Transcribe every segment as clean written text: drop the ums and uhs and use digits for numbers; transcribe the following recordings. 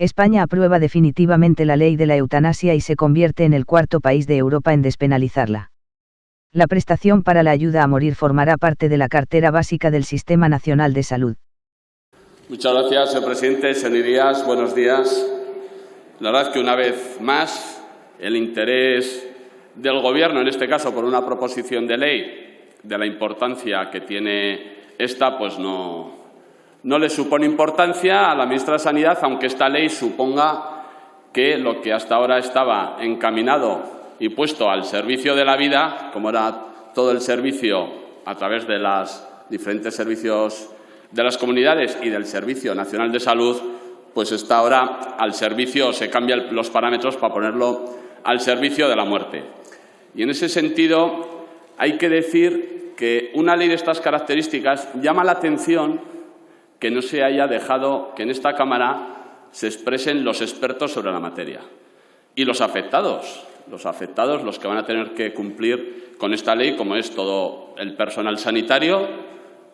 España aprueba definitivamente la ley de la eutanasia y se convierte en el cuarto país de Europa en despenalizarla. La prestación para la ayuda a morir formará parte de la cartera básica del Sistema Nacional de Salud. Muchas gracias, señor presidente. Señorías, buenos días. La verdad es que una vez más el interés del Gobierno, en este caso por una proposición de ley de la importancia que tiene esta, pues no le supone importancia a la ministra de Sanidad, aunque esta ley suponga que lo que hasta ahora estaba encaminado y puesto al servicio de la vida, como era todo el servicio a través de los diferentes servicios de las comunidades y del Servicio Nacional de Salud, pues está ahora al servicio, se cambian los parámetros para ponerlo al servicio de la muerte. Y en ese sentido hay que decir que una ley de estas características llama la atención que no se haya dejado que en esta Cámara se expresen los expertos sobre la materia y los afectados, los que van a tener que cumplir con esta ley, como es todo el personal sanitario,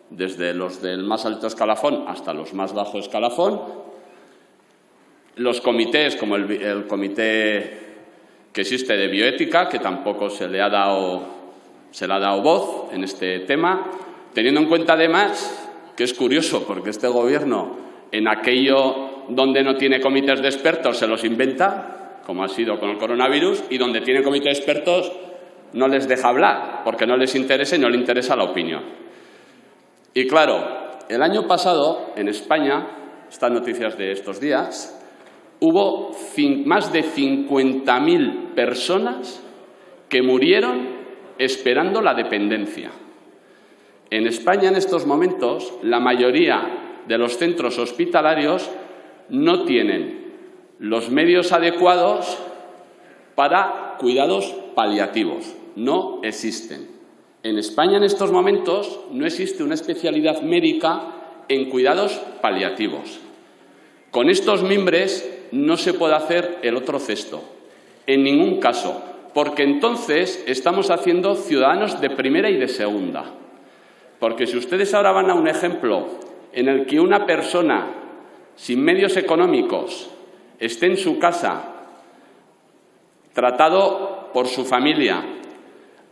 desde los del más alto escalafón hasta los más bajo escalafón, los comités, como el comité que existe de bioética, que tampoco se le ha dado voz en este tema, teniendo en cuenta además que es curioso porque este Gobierno en aquello donde no tiene comités de expertos se los inventa, como ha sido con el coronavirus, y donde tiene comité de expertos no les deja hablar porque no les interesa y no le interesa la opinión. Y claro, el año pasado en España, estas noticias de estos días, hubo más de 50.000 personas que murieron esperando la dependencia. En España, en estos momentos, la mayoría de los centros hospitalarios no tienen los medios adecuados para cuidados paliativos. No existen. En España, en estos momentos, no existe una especialidad médica en cuidados paliativos. Con estos mimbres no se puede hacer el otro cesto, en ningún caso, porque entonces estamos haciendo ciudadanos de primera y de segunda. Porque si ustedes ahora van a un ejemplo en el que una persona sin medios económicos esté en su casa, tratado por su familia,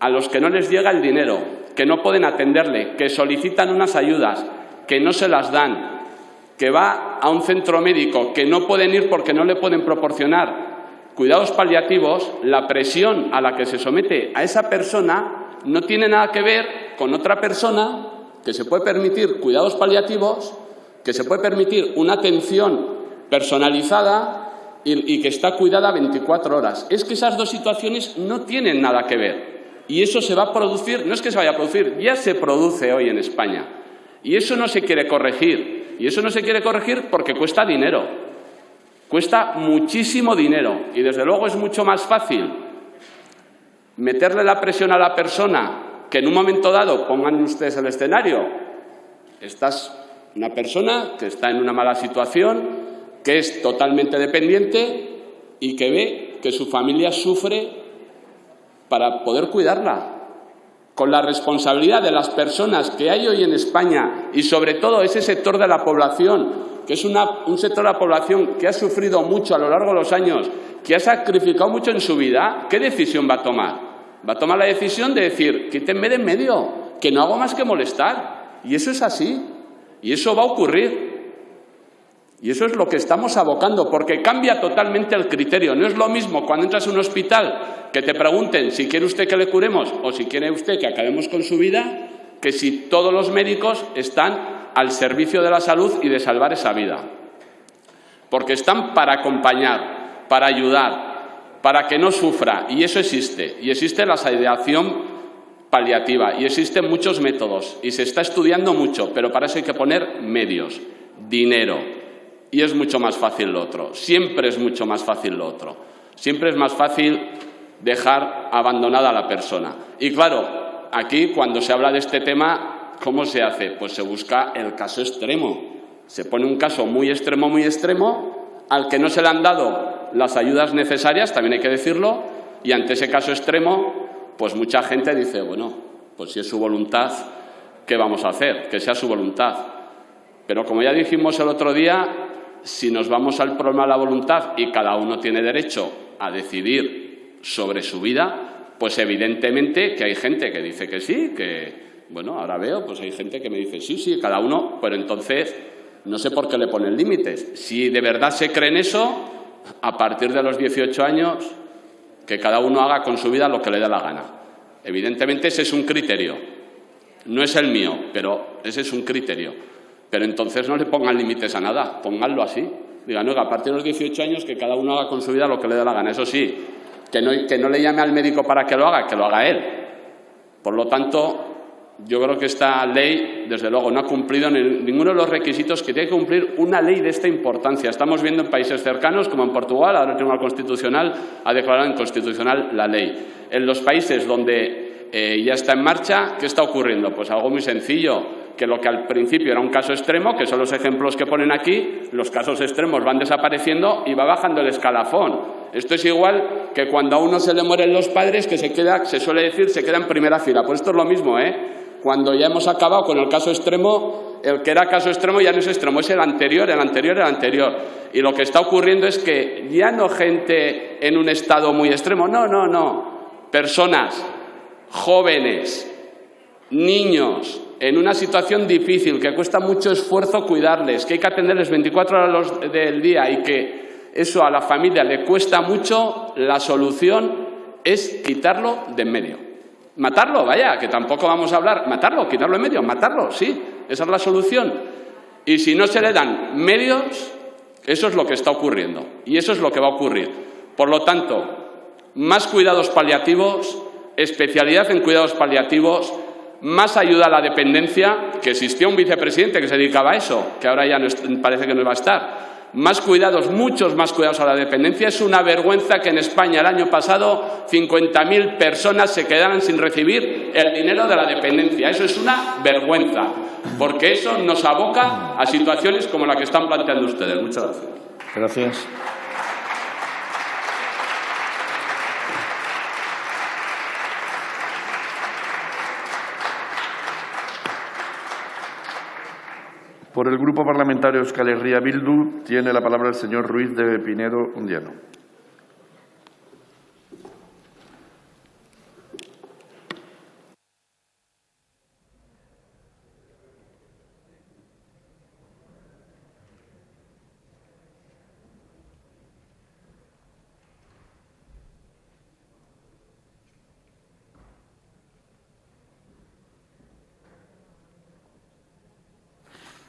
a los que no les llega el dinero, que no pueden atenderle, que solicitan unas ayudas, que no se las dan, que va a un centro médico, que no pueden ir porque no le pueden proporcionar cuidados paliativos, la presión a la que se somete a esa persona no tiene nada que ver con otra persona que se puede permitir cuidados paliativos, que se puede permitir una atención personalizada y que está cuidada 24 horas. Es que esas dos situaciones no tienen nada que ver. Y eso se va a producir, no es que se vaya a producir, ya se produce hoy en España. Y eso no se quiere corregir. Y eso no se quiere corregir porque cuesta dinero. Cuesta muchísimo dinero. Y desde luego es mucho más fácil meterle la presión a la persona que en un momento dado, pongan ustedes el escenario, estás una persona que está en una mala situación, que es totalmente dependiente y que ve que su familia sufre para poder cuidarla, con la responsabilidad de las personas que hay hoy en España y sobre todo ese sector de la población, que es un sector de la población que ha sufrido mucho a lo largo de los años, que ha sacrificado mucho en su vida. ¿Qué decisión va a tomar? Va a tomar la decisión de decir, quítenme de en medio, que no hago más que molestar. Y eso es así, y eso va a ocurrir. Y eso es lo que estamos abocando, porque cambia totalmente el criterio. No es lo mismo cuando entras a un hospital que te pregunten si quiere usted que le curemos o si quiere usted que acabemos con su vida, que si todos los médicos están al servicio de la salud y de salvar esa vida. Porque están para acompañar, para ayudar, para que no sufra. Y eso existe. Y existe la sedación paliativa. Y existen muchos métodos. Y se está estudiando mucho. Pero para eso hay que poner medios, dinero. Y es mucho más fácil lo otro. Siempre es mucho más fácil lo otro. Siempre es más fácil dejar abandonada a la persona. Y claro, aquí cuando se habla de este tema, ¿cómo se hace? Pues se busca el caso extremo. Se pone un caso muy extremo, al que no se le han dado las ayudas necesarias, también hay que decirlo, y ante ese caso extremo, pues mucha gente dice, bueno, pues si es su voluntad, ¿qué vamos a hacer? Que sea su voluntad. Pero como ya dijimos el otro día, si nos vamos al problema de la voluntad y cada uno tiene derecho a decidir sobre su vida, pues evidentemente que hay gente que dice que sí, que, bueno, ahora veo, pues hay gente que me dice sí, cada uno, pero entonces no sé por qué le ponen límites. Si de verdad se cree en eso, a partir de los 18 años, que cada uno haga con su vida lo que le dé la gana. Evidentemente ese es un criterio, no es el mío, pero ese es un criterio. Pero entonces no le pongan límites a nada, pónganlo así. Digan, oiga, a partir de los 18 años que cada uno haga con su vida lo que le dé la gana. Eso sí, que no le llame al médico para que lo haga él. Por lo tanto, yo creo que esta ley, desde luego, no ha cumplido ninguno de los requisitos que tiene que cumplir una ley de esta importancia. Estamos viendo en países cercanos, como en Portugal, ahora el Tribunal Constitucional ha declarado inconstitucional la ley. En los países donde ya está en marcha, ¿qué está ocurriendo? Pues algo muy sencillo, que lo que al principio era un caso extremo, que son los ejemplos que ponen aquí, los casos extremos van desapareciendo y va bajando el escalafón. Esto es igual que cuando a uno se le mueren los padres, que se suele decir, se queda en primera fila. Pues esto es lo mismo, Cuando ya hemos acabado con el caso extremo, el que era caso extremo ya no es extremo, es el anterior. Y lo que está ocurriendo es que ya no gente en un estado muy extremo, no. Personas, jóvenes, niños, en una situación difícil, que cuesta mucho esfuerzo cuidarles, que hay que atenderles 24 horas del día y que eso a la familia le cuesta mucho, la solución es quitarlo de en medio. Matarlo, vaya, que tampoco vamos a hablar. Matarlo, quitarlo en medio, matarlo, sí, esa es la solución. Y si no se le dan medios, eso es lo que está ocurriendo y eso es lo que va a ocurrir. Por lo tanto, más cuidados paliativos, especialidad en cuidados paliativos, más ayuda a la dependencia, que existía un vicepresidente que se dedicaba a eso, que ahora ya no parece que no va a estar. Más cuidados, muchos más cuidados a la dependencia. Es una vergüenza que en España el año pasado 50.000 personas se quedaran sin recibir el dinero de la dependencia. Eso es una vergüenza, porque eso nos aboca a situaciones como la que están planteando ustedes. Muchas gracias. Gracias. Por el Grupo Parlamentario Euskal Herria Bildu tiene la palabra el señor Ruiz de Pinedo Undiano.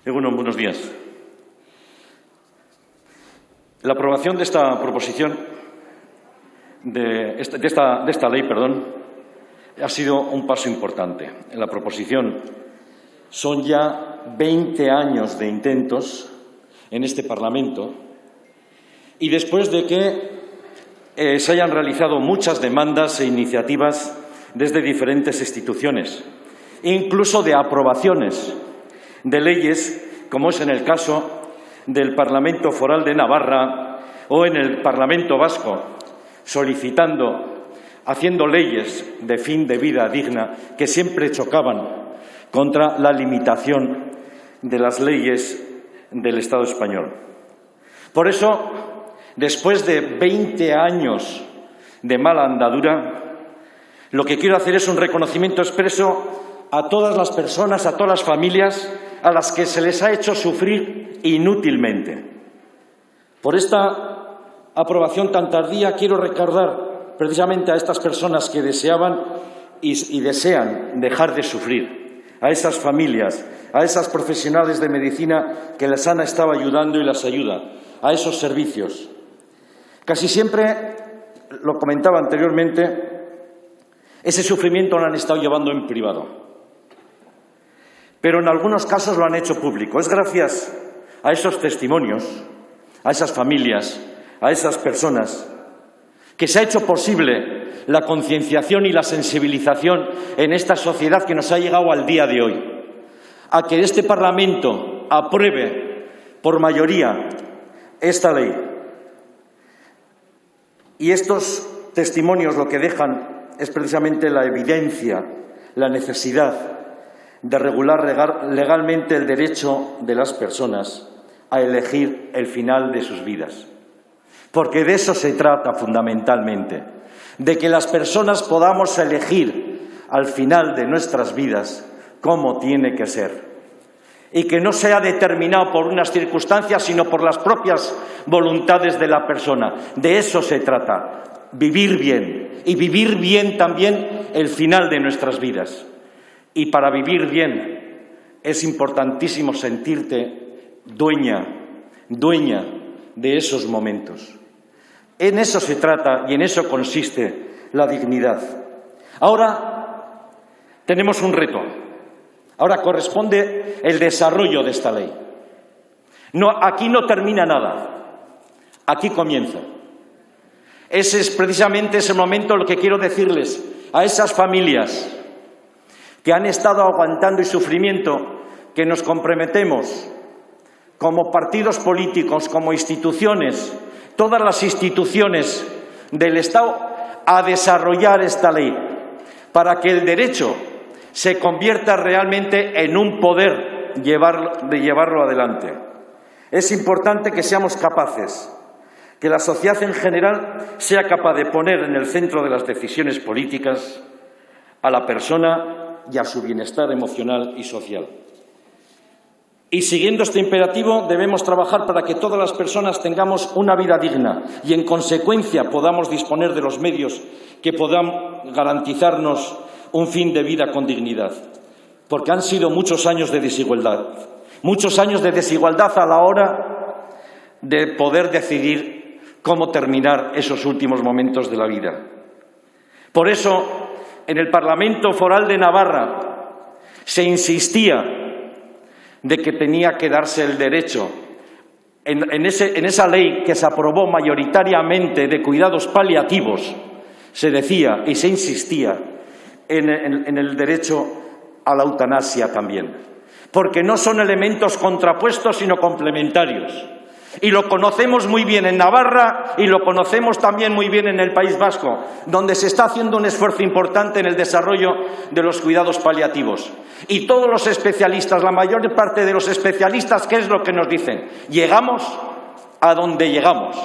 Egunon, buenos días. La aprobación de esta proposición, de esta ley, ha sido un paso importante. En la proposición son ya 20 años de intentos en este Parlamento y después de que se hayan realizado muchas demandas e iniciativas desde diferentes instituciones, incluso de aprobaciones de leyes, como es en el caso del Parlamento Foral de Navarra o en el Parlamento Vasco, haciendo leyes de fin de vida digna que siempre chocaban contra la limitación de las leyes del Estado español. Por eso, después de 20 años de mala andadura, lo que quiero hacer es un reconocimiento expreso a todas las personas, a todas las familias a las que se les ha hecho sufrir inútilmente. Por esta aprobación tan tardía quiero recordar precisamente a estas personas que deseaban y desean dejar de sufrir, a esas familias, a esas profesionales de medicina que les han estado ayudando y las ayuda, a esos servicios. Casi siempre, lo comentaba anteriormente, ese sufrimiento lo han estado llevando en privado. Pero en algunos casos lo han hecho público. Es gracias a esos testimonios, a esas familias, a esas personas, que se ha hecho posible la concienciación y la sensibilización en esta sociedad que nos ha llegado al día de hoy, a que este Parlamento apruebe por mayoría esta ley. Y estos testimonios lo que dejan es precisamente la evidencia, la necesidad de regular legalmente el derecho de las personas a elegir el final de sus vidas. Porque de eso se trata fundamentalmente, de que las personas podamos elegir al final de nuestras vidas cómo tiene que ser. Y que no sea determinado por unas circunstancias, sino por las propias voluntades de la persona. De eso se trata, vivir bien. Y vivir bien también el final de nuestras vidas. Y para vivir bien es importantísimo sentirte dueña de esos momentos. En eso se trata y en eso consiste la dignidad. Ahora tenemos un reto. Ahora corresponde el desarrollo de esta ley. Aquí no termina nada, aquí comienza. Ese es precisamente ese momento lo que quiero decirles a esas familias que han estado aguantando y sufrimiento, que nos comprometemos como partidos políticos, como instituciones, todas las instituciones del Estado, a desarrollar esta ley para que el derecho se convierta realmente en un poder de llevarlo adelante. Es importante que seamos capaces, que la sociedad en general sea capaz de poner en el centro de las decisiones políticas a la persona y a su bienestar emocional y social. Y siguiendo este imperativo debemos trabajar para que todas las personas tengamos una vida digna y en consecuencia podamos disponer de los medios que puedan garantizarnos un fin de vida con dignidad, porque han sido muchos años de desigualdad a la hora de poder decidir cómo terminar esos últimos momentos de la vida. Por eso, en el Parlamento Foral de Navarra se insistía de que tenía que darse el derecho, en esa ley que se aprobó mayoritariamente de cuidados paliativos, se decía y se insistía en el derecho a la eutanasia también, porque no son elementos contrapuestos sino complementarios. Y lo conocemos muy bien en Navarra y lo conocemos también muy bien en el País Vasco, donde se está haciendo un esfuerzo importante en el desarrollo de los cuidados paliativos. Y todos los especialistas, la mayor parte de los especialistas, ¿qué es lo que nos dicen? Llegamos a donde llegamos.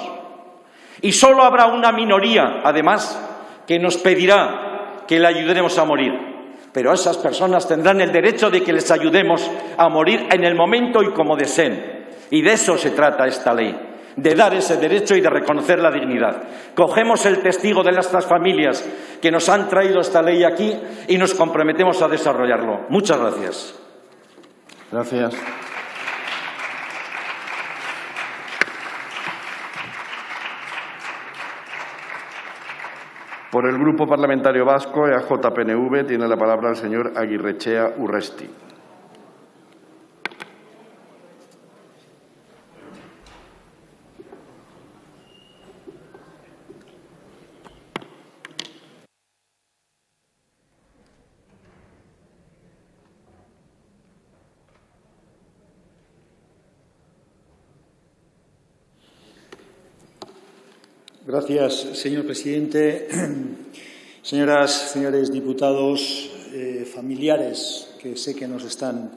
Y solo habrá una minoría, además, que nos pedirá que le ayudemos a morir. Pero esas personas tendrán el derecho de que les ayudemos a morir en el momento y como deseen. Y de eso se trata esta ley, de dar ese derecho y de reconocer la dignidad. Cogemos el testigo de estas familias que nos han traído esta ley aquí y nos comprometemos a desarrollarlo. Muchas gracias. Gracias. Por el Grupo Parlamentario Vasco, EAJ-PNV, tiene la palabra el señor Aguirrechea Urresti. Gracias, señor presidente. Señoras, señores diputados, familiares que sé que nos están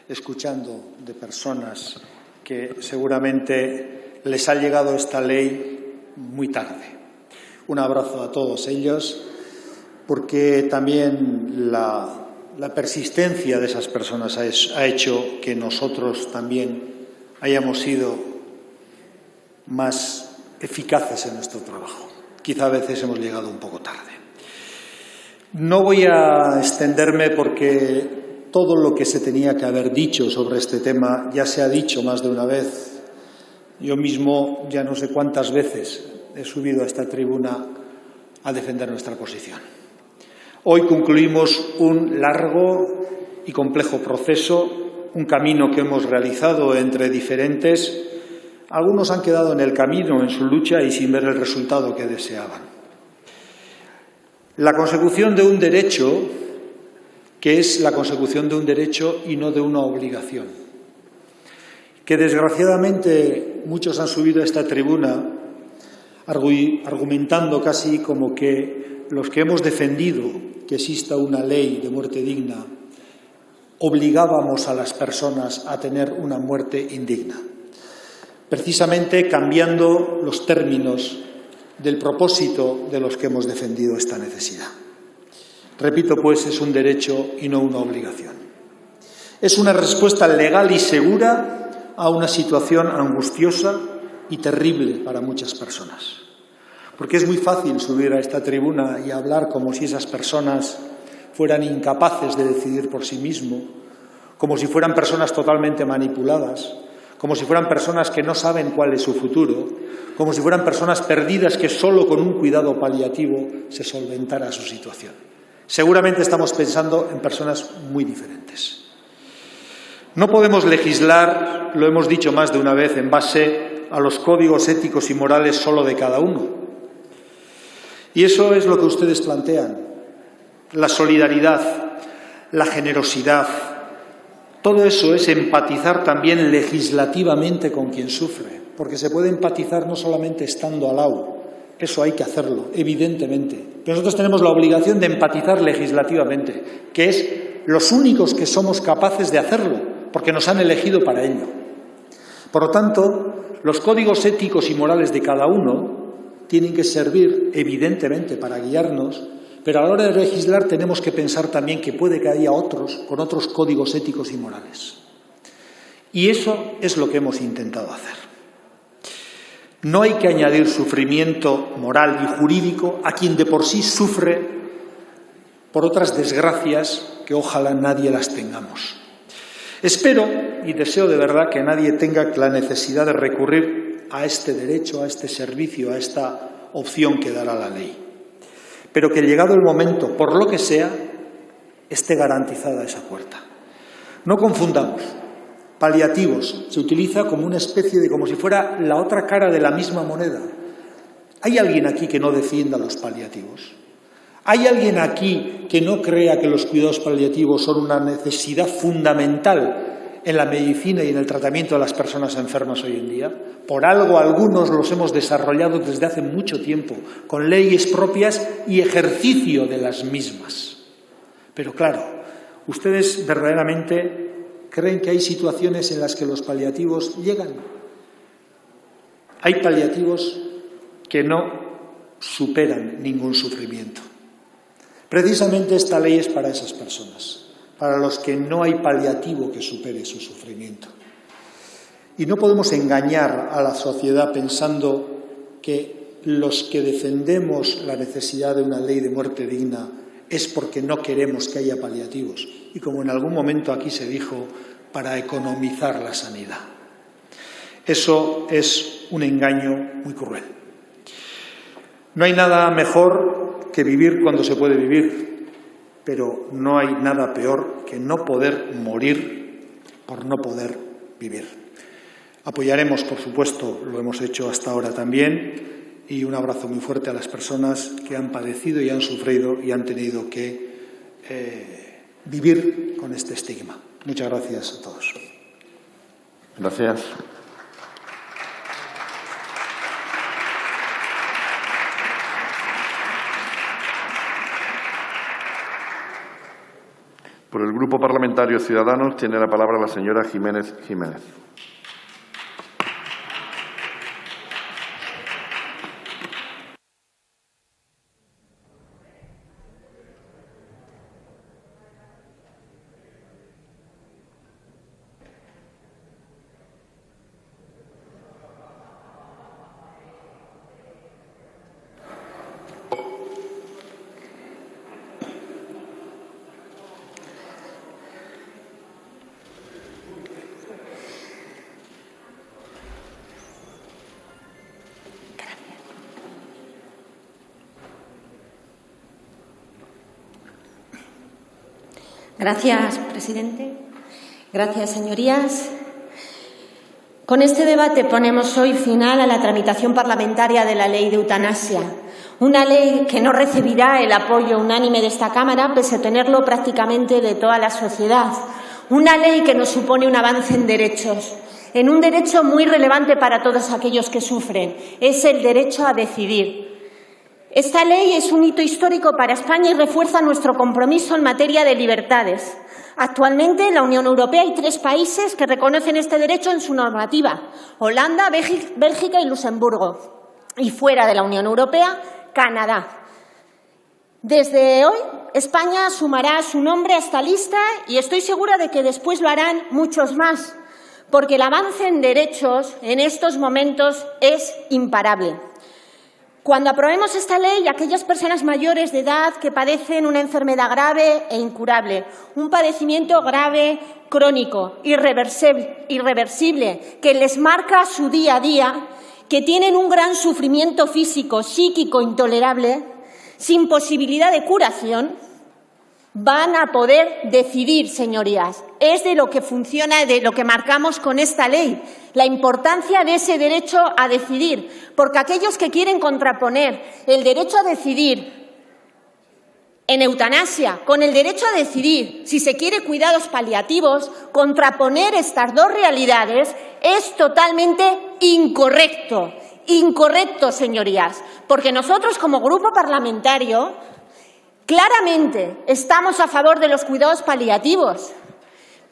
escuchando, de personas que seguramente les ha llegado esta ley muy tarde. Un abrazo a todos ellos, porque también la persistencia de esas personas ha hecho que nosotros también hayamos sido más eficaces en nuestro trabajo. Quizá a veces hemos llegado un poco tarde. No voy a extenderme porque todo lo que se tenía que haber dicho sobre este tema ya se ha dicho más de una vez. Yo mismo ya no sé cuántas veces he subido a esta tribuna a defender nuestra posición. Hoy concluimos un largo y complejo proceso, un camino que hemos realizado entre diferentes. Algunos han quedado en el camino, en su lucha y sin ver el resultado que deseaban. La consecución de un derecho, que es la consecución de un derecho y no de una obligación, que desgraciadamente muchos han subido a esta tribuna argumentando casi como que los que hemos defendido que exista una ley de muerte digna obligábamos a las personas a tener una muerte indigna. precisamente cambiando los términos del propósito de los que hemos defendido esta necesidad. Repito, pues, es un derecho y no una obligación. Es una respuesta legal y segura a una situación angustiosa y terrible para muchas personas. Porque es muy fácil subir a esta tribuna y hablar como si esas personas fueran incapaces de decidir por sí mismos, como si fueran personas totalmente manipuladas, como si fueran personas que no saben cuál es su futuro, como si fueran personas perdidas que solo con un cuidado paliativo se solventara su situación. Seguramente estamos pensando en personas muy diferentes. No podemos legislar, lo hemos dicho más de una vez, en base a los códigos éticos y morales solo de cada uno. Y eso es lo que ustedes plantean. La solidaridad, la generosidad, todo eso es empatizar también legislativamente con quien sufre, porque se puede empatizar no solamente estando al lado, eso hay que hacerlo, evidentemente, pero nosotros tenemos la obligación de empatizar legislativamente, que es los únicos que somos capaces de hacerlo, porque nos han elegido para ello. Por lo tanto, los códigos éticos y morales de cada uno tienen que servir, evidentemente, para guiarnos, pero a la hora de legislar tenemos que pensar también que puede que haya otros con otros códigos éticos y morales. Y eso es lo que hemos intentado hacer. No hay que añadir sufrimiento moral y jurídico a quien de por sí sufre por otras desgracias que ojalá nadie las tengamos. Espero y deseo de verdad que nadie tenga la necesidad de recurrir a este derecho, a este servicio, a esta opción que dará la ley. Pero que llegado el momento, por lo que sea, esté garantizada esa puerta. No confundamos. Paliativos se utiliza como una especie de, como si fuera la otra cara de la misma moneda. ¿Hay alguien aquí que no defienda los paliativos? ¿Hay alguien aquí que no crea que los cuidados paliativos son una necesidad fundamental en la medicina y en el tratamiento de las personas enfermas hoy en día? Por algo algunos los hemos desarrollado desde hace mucho tiempo, con leyes propias y ejercicio de las mismas. Pero claro, ustedes verdaderamente ¿creen que hay situaciones en las que los paliativos llegan? Hay paliativos que no superan ningún sufrimiento. Precisamente esta ley es para esas personas, para los que no hay paliativo que supere su sufrimiento. Y no podemos engañar a la sociedad pensando que los que defendemos la necesidad de una ley de muerte digna es porque no queremos que haya paliativos. Y como en algún momento aquí se dijo, para economizar la sanidad. Eso es un engaño muy cruel. No hay nada mejor que vivir cuando se puede vivir, pero no hay nada peor que no poder morir por no poder vivir. Apoyaremos, por supuesto, lo hemos hecho hasta ahora también, y un abrazo muy fuerte a las personas que han padecido y han sufrido y han tenido que vivir con este estigma. Muchas gracias a todos. Gracias. Por el Grupo Parlamentario Ciudadanos tiene la palabra la señora Jiménez Jiménez. Gracias, presidente. Gracias, señorías. Con este debate ponemos hoy final a la tramitación parlamentaria de la ley de eutanasia, una ley que no recibirá el apoyo unánime de esta Cámara, pese a tenerlo prácticamente de toda la sociedad. Una ley que nos supone un avance en derechos, en un derecho muy relevante para todos aquellos que sufren, es el derecho a decidir. Esta ley es un hito histórico para España y refuerza nuestro compromiso en materia de libertades, Actualmente, en la Unión Europea hay 3 países que reconocen este derecho en su normativa: Holanda, Bélgica y Luxemburgo. Y fuera de la Unión Europea, Canadá. Desde hoy, España sumará su nombre a esta lista y estoy segura de que después lo harán muchos más, porque el avance en derechos en estos momentos es imparable. Cuando aprobemos esta ley, aquellas personas mayores de edad que padecen una enfermedad grave e incurable, un padecimiento grave, crónico, irreversible, que les marca su día a día, que tienen un gran sufrimiento físico, psíquico intolerable, sin posibilidad de curación, van a poder decidir, señorías. Es de lo que funciona, de lo que marcamos con esta ley, la importancia de ese derecho a decidir, porque aquellos que quieren contraponer el derecho a decidir en eutanasia con el derecho a decidir si se quiere cuidados paliativos, contraponer estas dos realidades es totalmente incorrecto. Incorrecto, señorías, porque nosotros como grupo parlamentario claramente estamos a favor de los cuidados paliativos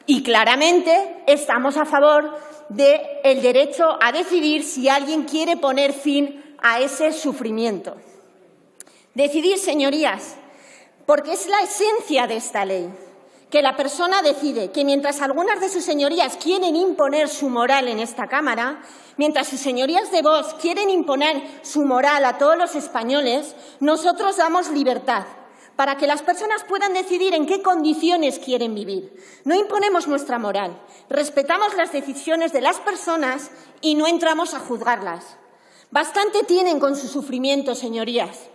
y claramente estamos a favor del derecho a decidir si alguien quiere poner fin a ese sufrimiento. Decidir, señorías, porque es la esencia de esta ley, que la persona decide, que mientras algunas de sus señorías quieren imponer su moral en esta Cámara, mientras sus señorías de Vox quieren imponer su moral a todos los españoles, nosotros damos libertad para que las personas puedan decidir en qué condiciones quieren vivir. No imponemos nuestra moral, respetamos las decisiones de las personas y no entramos a juzgarlas. Bastante tienen con su sufrimiento, señorías,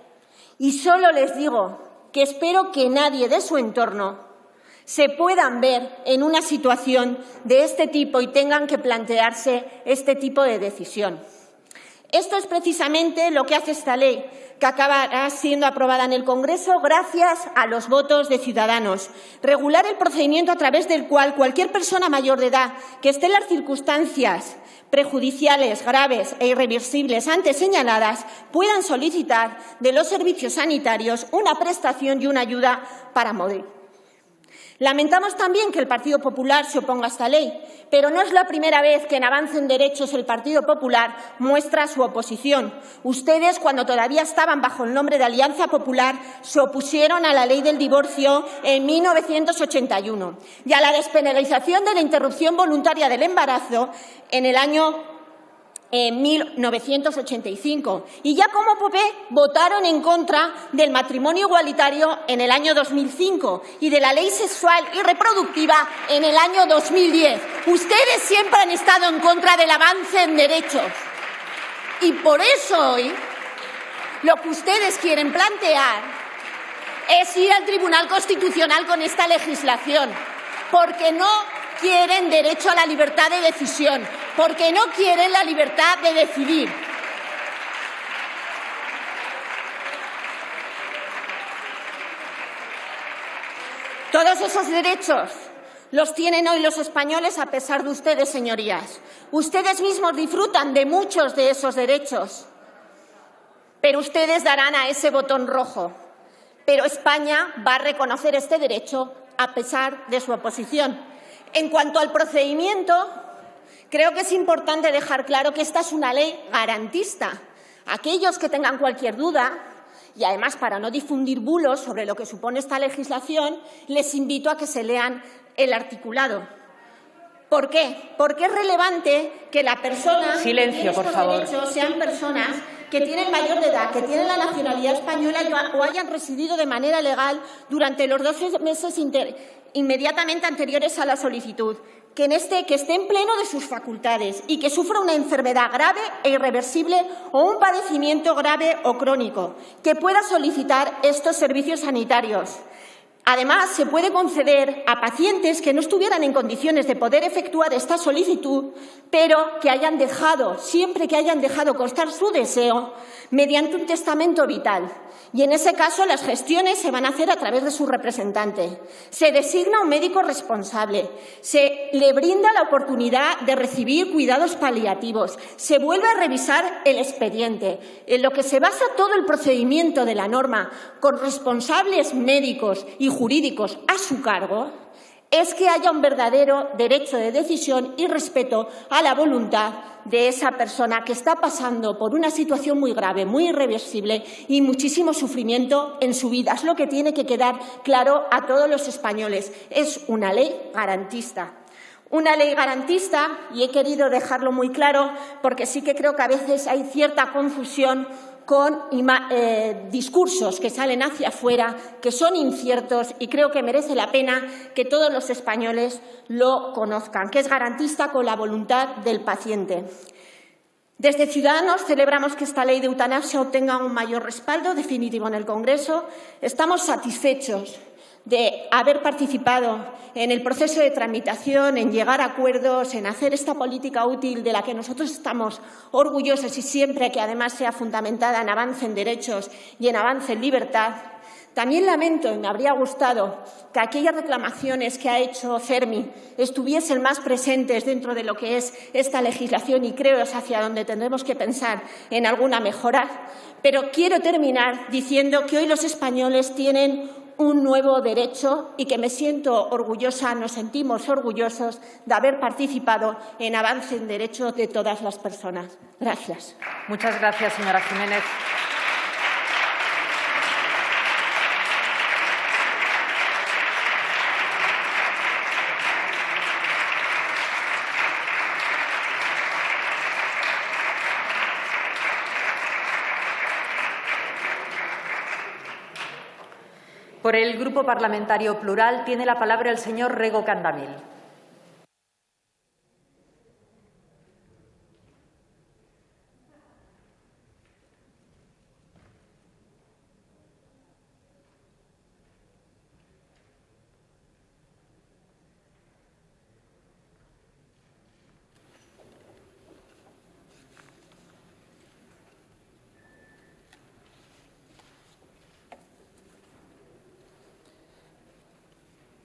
y solo les digo que espero que nadie de su entorno se puedan ver en una situación de este tipo y tengan que plantearse este tipo de decisión. Esto es precisamente lo que hace esta ley, que acabará siendo aprobada en el Congreso gracias a los votos de Ciudadanos. Regular el procedimiento a través del cual cualquier persona mayor de edad que esté en las circunstancias prejudiciales, graves e irreversibles antes señaladas puedan solicitar de los servicios sanitarios una prestación y una ayuda para morir. Lamentamos también que el Partido Popular se oponga a esta ley, pero no es la primera vez que en Avance en Derechos el Partido Popular muestra su oposición. Ustedes, cuando todavía estaban bajo el nombre de Alianza Popular, se opusieron a la ley del divorcio en 1981 y a la despenalización de la interrupción voluntaria del embarazo en el año 1985. Y ya como PP votaron en contra del matrimonio igualitario en el año 2005 y de la ley sexual y reproductiva en el año 2010. Ustedes siempre han estado en contra del avance en derechos. Y por eso hoy lo que ustedes quieren plantear es ir al Tribunal Constitucional con esta legislación, porque no quieren derecho a la libertad de decisión, porque no quieren la libertad de decidir. Todos esos derechos los tienen hoy los españoles a pesar de ustedes, señorías. Ustedes mismos disfrutan de muchos de esos derechos, pero ustedes darán a ese botón rojo. Pero España va a reconocer este derecho a pesar de su oposición. En cuanto al procedimiento, creo que es importante dejar claro que esta es una ley garantista. Aquellos que tengan cualquier duda, y además para no difundir bulos sobre lo que supone esta legislación, les invito a que se lean el articulado. ¿Por qué? Porque es relevante que la persona Silencio, por favor. derechos sean personas que tienen mayor de edad, que tienen la nacionalidad española o hayan residido de manera legal durante los 12 meses inmediatamente anteriores a la solicitud, que esté en pleno de sus facultades y que sufra una enfermedad grave e irreversible o un padecimiento grave o crónico, que pueda solicitar estos servicios sanitarios. Además, se puede conceder a pacientes que no estuvieran en condiciones de poder efectuar esta solicitud, pero que hayan dejado, siempre que hayan dejado constar su deseo, mediante un testamento vital. Y en ese caso las gestiones se van a hacer a través de su representante. Se designa un médico responsable, se le brinda la oportunidad de recibir cuidados paliativos, se vuelve a revisar el expediente, en lo que se basa todo el procedimiento de la norma, con responsables médicos y jurídicos a su cargo. es que haya un verdadero derecho de decisión y respeto a la voluntad de esa persona que está pasando por una situación muy grave, muy irreversible y muchísimo sufrimiento en su vida. Es lo que tiene que quedar claro a todos los españoles. Es una ley garantista. Una ley garantista, y he querido dejarlo muy claro porque sí que creo que a veces hay cierta confusión con discursos que salen hacia afuera, que son inciertos y creo que merece la pena que todos los españoles lo conozcan, que es garantista con la voluntad del paciente. Desde Ciudadanos celebramos que esta ley de eutanasia obtenga un mayor respaldo definitivo en el Congreso. Estamos satisfechos de haber participado en el proceso de tramitación, en llegar a acuerdos, en hacer esta política útil de la que nosotros estamos orgullosos y siempre que además sea fundamentada en avance en derechos y en avance en libertad. También lamento, y me habría gustado, que aquellas reclamaciones que ha hecho CERMI estuviesen más presentes dentro de lo que es esta legislación y creo es hacia donde tendremos que pensar en alguna mejora. Pero quiero terminar diciendo que hoy los españoles tienen un nuevo derecho y que me siento orgullosa, nos sentimos orgullosos de haber participado en avance en derechos de todas las personas. Gracias. Muchas gracias, señora Jiménez. Por el Grupo Parlamentario Plural tiene la palabra el señor Rego Candamil.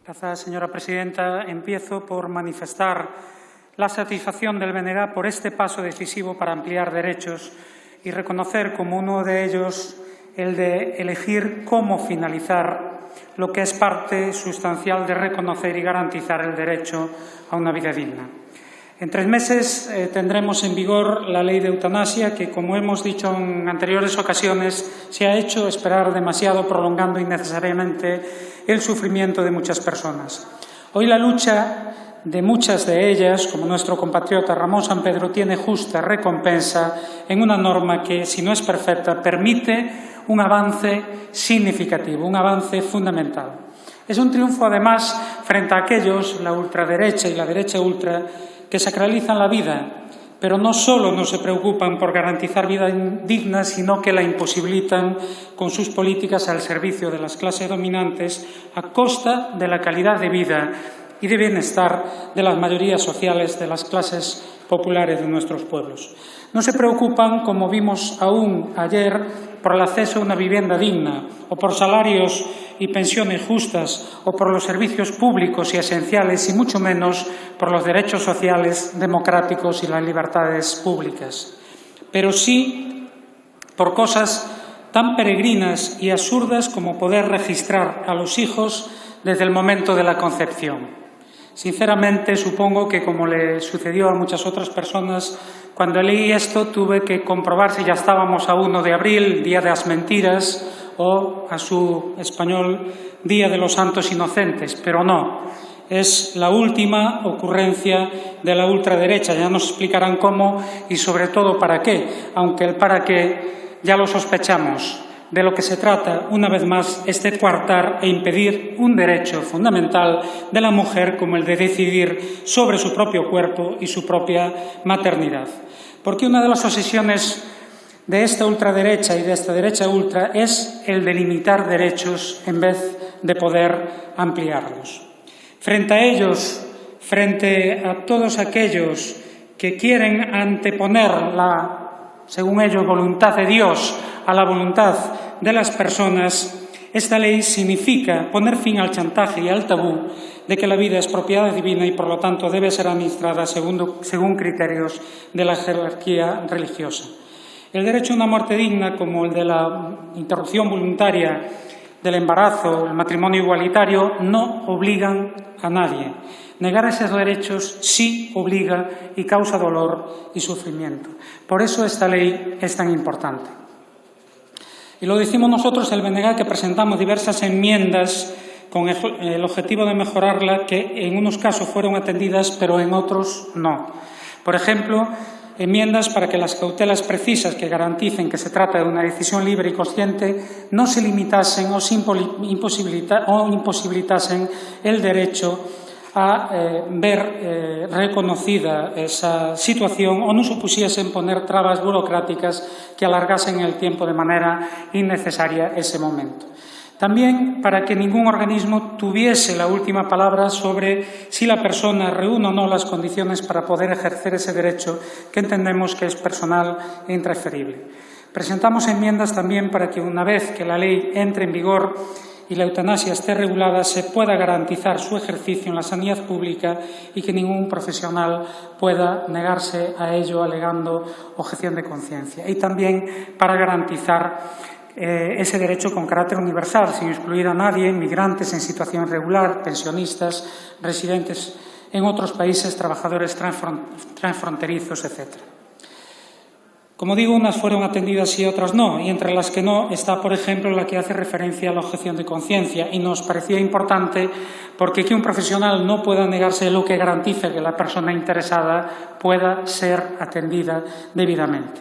Gracias, señora presidenta. Empiezo por manifestar la satisfacción del BNG por este paso decisivo para ampliar derechos y reconocer como uno de ellos el de elegir cómo finalizar lo que es parte sustancial de reconocer y garantizar el derecho a una vida digna. En 3 meses tendremos en vigor la ley de eutanasia que, como hemos dicho en anteriores ocasiones, se ha hecho esperar demasiado, prolongando innecesariamente el sufrimiento de muchas personas. Hoy la lucha de muchas de ellas, como nuestro compatriota Ramón Sampedro, tiene justa recompensa en una norma que, si no es perfecta, permite un avance significativo, un avance fundamental. Es un triunfo, además, frente a aquellos, la ultraderecha y la derecha ultra, que sacralizan la vida, pero no solo no se preocupan por garantizar vida digna, sino que la imposibilitan con sus políticas al servicio de las clases dominantes a costa de la calidad de vida y de bienestar de las mayorías sociales de las clases populares de nuestros pueblos. No se preocupan, como vimos aún ayer, por el acceso a una vivienda digna, o por salarios y pensiones justas, o por los servicios públicos y esenciales, y mucho menos por los derechos sociales, democráticos y las libertades públicas. Pero sí por cosas tan peregrinas y absurdas como poder registrar a los hijos desde el momento de la concepción. Sinceramente, supongo que, como le sucedió a muchas otras personas, cuando leí esto tuve que comprobar si ya estábamos a 1 de abril, Día de las Mentiras, o a su español, Día de los Santos Inocentes, pero no. Es la última ocurrencia de la ultraderecha. Ya nos explicarán cómo y, sobre todo, para qué, aunque el para qué ya lo sospechamos. De lo que se trata, una vez más, es de coartar e impedir un derecho fundamental de la mujer como el de decidir sobre su propio cuerpo y su propia maternidad. Porque una de las obsesiones de esta ultraderecha y de esta derecha ultra es el de limitar derechos en vez de poder ampliarlos. Frente a ellos, frente a todos aquellos que quieren anteponer la, según ellos, voluntad de Dios a la voluntad de las personas, esta ley significa poner fin al chantaje y al tabú de que la vida es propiedad divina y, por lo tanto, debe ser administrada según criterios de la jerarquía religiosa. El derecho a una muerte digna, como el de la interrupción voluntaria del embarazo, el matrimonio igualitario, no obligan a nadie. Negar esos derechos sí obliga y causa dolor y sufrimiento. Por eso esta ley es tan importante. Y lo decimos nosotros, el BNG, que presentamos diversas enmiendas con el objetivo de mejorarla, que en unos casos fueron atendidas, pero en otros no. Por ejemplo, enmiendas para que las cautelas precisas que garanticen que se trata de una decisión libre y consciente no se limitasen o imposibilitasen el derecho a ver reconocida esa situación o no supusiesen poner trabas burocráticas que alargasen el tiempo de manera innecesaria ese momento. También para que ningún organismo tuviese la última palabra sobre si la persona reúne o no las condiciones para poder ejercer ese derecho que entendemos que es personal e intransferible. Presentamos enmiendas también para que una vez que la ley entre en vigor y la eutanasia esté regulada, se pueda garantizar su ejercicio en la sanidad pública y que ningún profesional pueda negarse a ello alegando objeción de conciencia. Y también para garantizar ese derecho con carácter universal, sin excluir a nadie, migrantes en situación irregular, pensionistas, residentes en otros países, trabajadores transfronterizos, etc. Como digo, unas fueron atendidas y otras no, y entre las que no está, por ejemplo, la que hace referencia a la objeción de conciencia, y nos parecía importante porque que un profesional no pueda negarse lo que garantice que la persona interesada pueda ser atendida debidamente.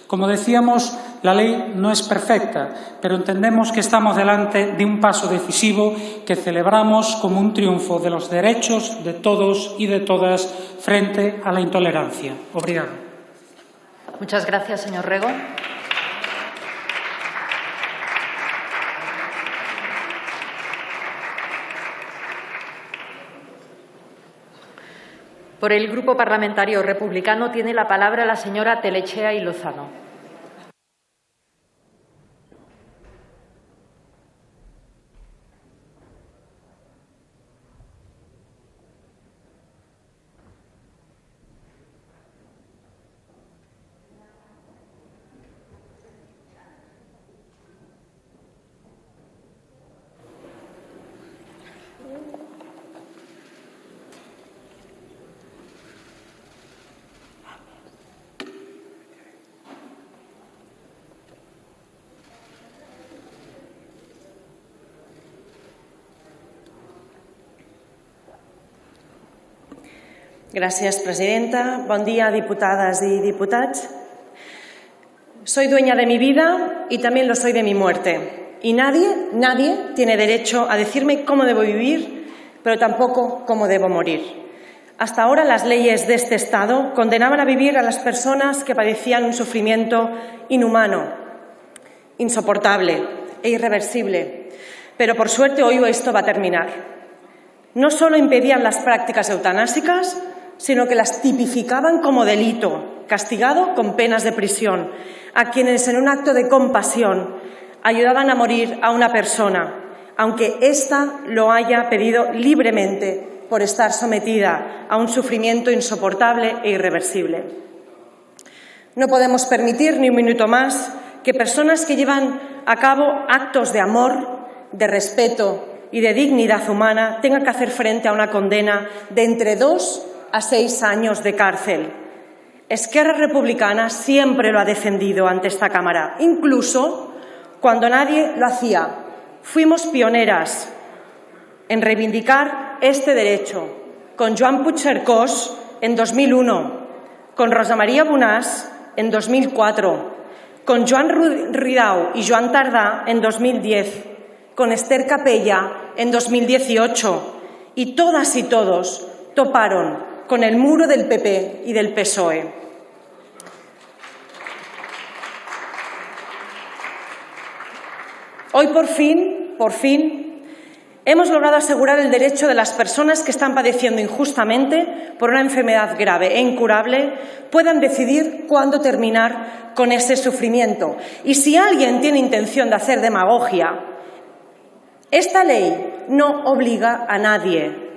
Como decíamos, la ley no es perfecta, pero entendemos que estamos delante de un paso decisivo que celebramos como un triunfo de los derechos de todos y de todas frente a la intolerancia. Obrigado. Muchas gracias, señor Rego. Por el Grupo Parlamentario Republicano tiene la palabra la señora Telechea y Lozano. Gracias, presidenta. Buen día, diputadas y diputados. Soy dueña de mi vida y también lo soy de mi muerte. Y nadie tiene derecho a decirme cómo debo vivir, pero tampoco cómo debo morir. Hasta ahora las leyes de este Estado condenaban a vivir a las personas que padecían un sufrimiento inhumano, insoportable e irreversible. Pero por suerte hoy esto va a terminar. No solo impedían las prácticas eutanásicas, sino que las tipificaban como delito, castigado con penas de prisión, a quienes en un acto de compasión ayudaban a morir a una persona, aunque ésta lo haya pedido libremente por estar sometida a un sufrimiento insoportable e irreversible. No podemos permitir ni un minuto más que personas que llevan a cabo actos de amor, de respeto y de dignidad humana tengan que hacer frente a una condena de entre 2 a 6 años de cárcel. Esquerra Republicana siempre lo ha defendido ante esta Cámara, incluso cuando nadie lo hacía. Fuimos pioneras en reivindicar este derecho, con Joan Puigcercós en 2001, con Rosa María Bonàs en 2004, con Joan Ridao y Joan Tardà en 2010, con Esther Capella en 2018, y todas y todos toparon con el muro del PP y del PSOE. Hoy, por fin, hemos logrado asegurar el derecho de las personas que están padeciendo injustamente por una enfermedad grave e incurable puedan decidir cuándo terminar con ese sufrimiento. Y si alguien tiene intención de hacer demagogia, esta ley no obliga a nadie.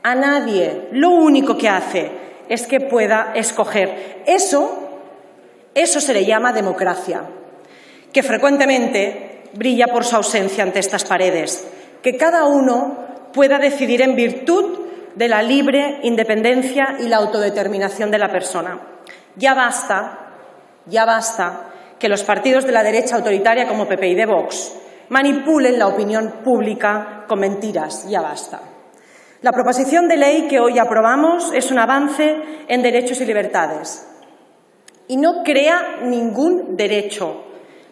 A nadie. Lo único que hace es que pueda escoger. Eso se le llama democracia, que frecuentemente brilla por su ausencia ante estas paredes. Que cada uno pueda decidir en virtud de la libre independencia y la autodeterminación de la persona. Ya basta que los partidos de la derecha autoritaria como PP y de Vox manipulen la opinión pública con mentiras. Ya basta. La proposición de ley que hoy aprobamos es un avance en derechos y libertades. Y no crea ningún derecho,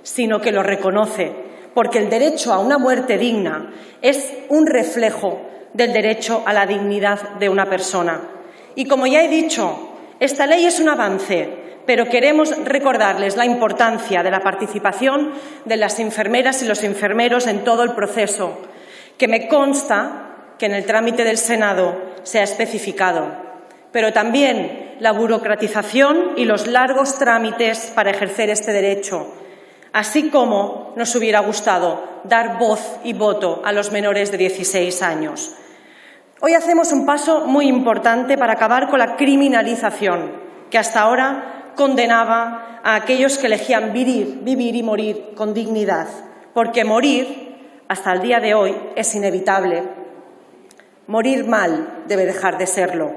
sino que lo reconoce, porque el derecho a una muerte digna es un reflejo del derecho a la dignidad de una persona. Y como ya he dicho, esta ley es un avance, pero queremos recordarles la importancia de la participación de las enfermeras y los enfermeros en todo el proceso, que me consta que en el trámite del Senado se ha especificado, pero también la burocratización y los largos trámites para ejercer este derecho, así como nos hubiera gustado dar voz y voto a los menores de 16 años. Hoy hacemos un paso muy importante para acabar con la criminalización que hasta ahora condenaba a aquellos que elegían vivir y morir con dignidad, porque morir, hasta el día de hoy, es inevitable. Morir mal debe dejar de serlo.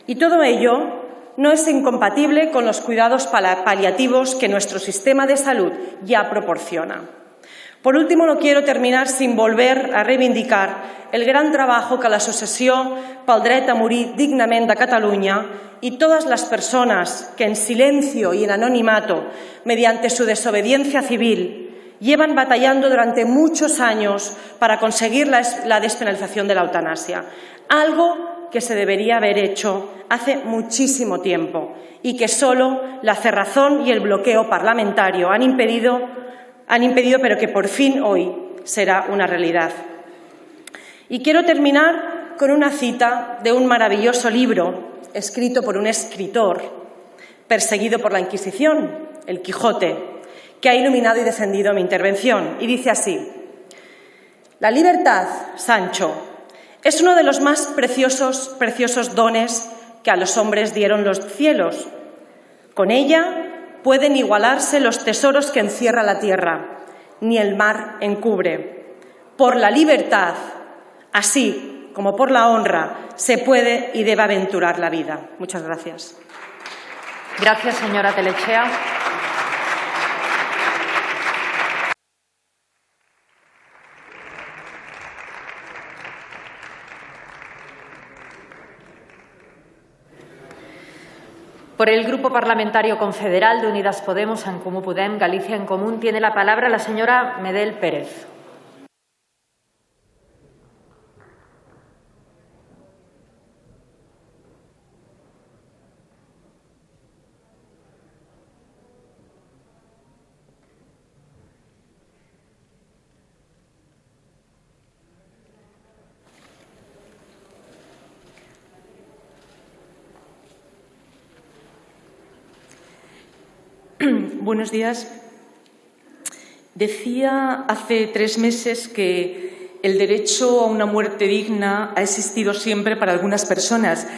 Y todo ello no es incompatible con los cuidados paliativos que nuestro sistema de salud ya proporciona. Por último, no quiero terminar sin volver a reivindicar el gran trabajo que l'Associació pel Dret a Morir Dignament de Catalunya y todas las personas que en silencio y en anonimato, mediante su desobediencia civil, llevan batallando durante muchos años para conseguir la despenalización de la eutanasia, algo que se debería haber hecho hace muchísimo tiempo y que solo la cerrazón y el bloqueo parlamentario han impedido, pero que por fin hoy será una realidad. Y quiero terminar con una cita de un maravilloso libro escrito por un escritor perseguido por la Inquisición, el Quijote, que ha iluminado y defendido mi intervención. Y dice así: la libertad, Sancho, es uno de los más preciosos dones que a los hombres dieron los cielos. Con ella pueden igualarse los tesoros que encierra la tierra, ni el mar encubre. Por la libertad, así como por la honra, se puede y debe aventurar la vida. Muchas gracias. Gracias, señora Telechea. Por el Grupo Parlamentario Confederal de Unidas Podemos, En Comú Podem, Galicia en Común, tiene la palabra la señora Medel Pérez. Buenos días. Decía hace 3 meses que el derecho a una muerte digna ha existido siempre para algunas personas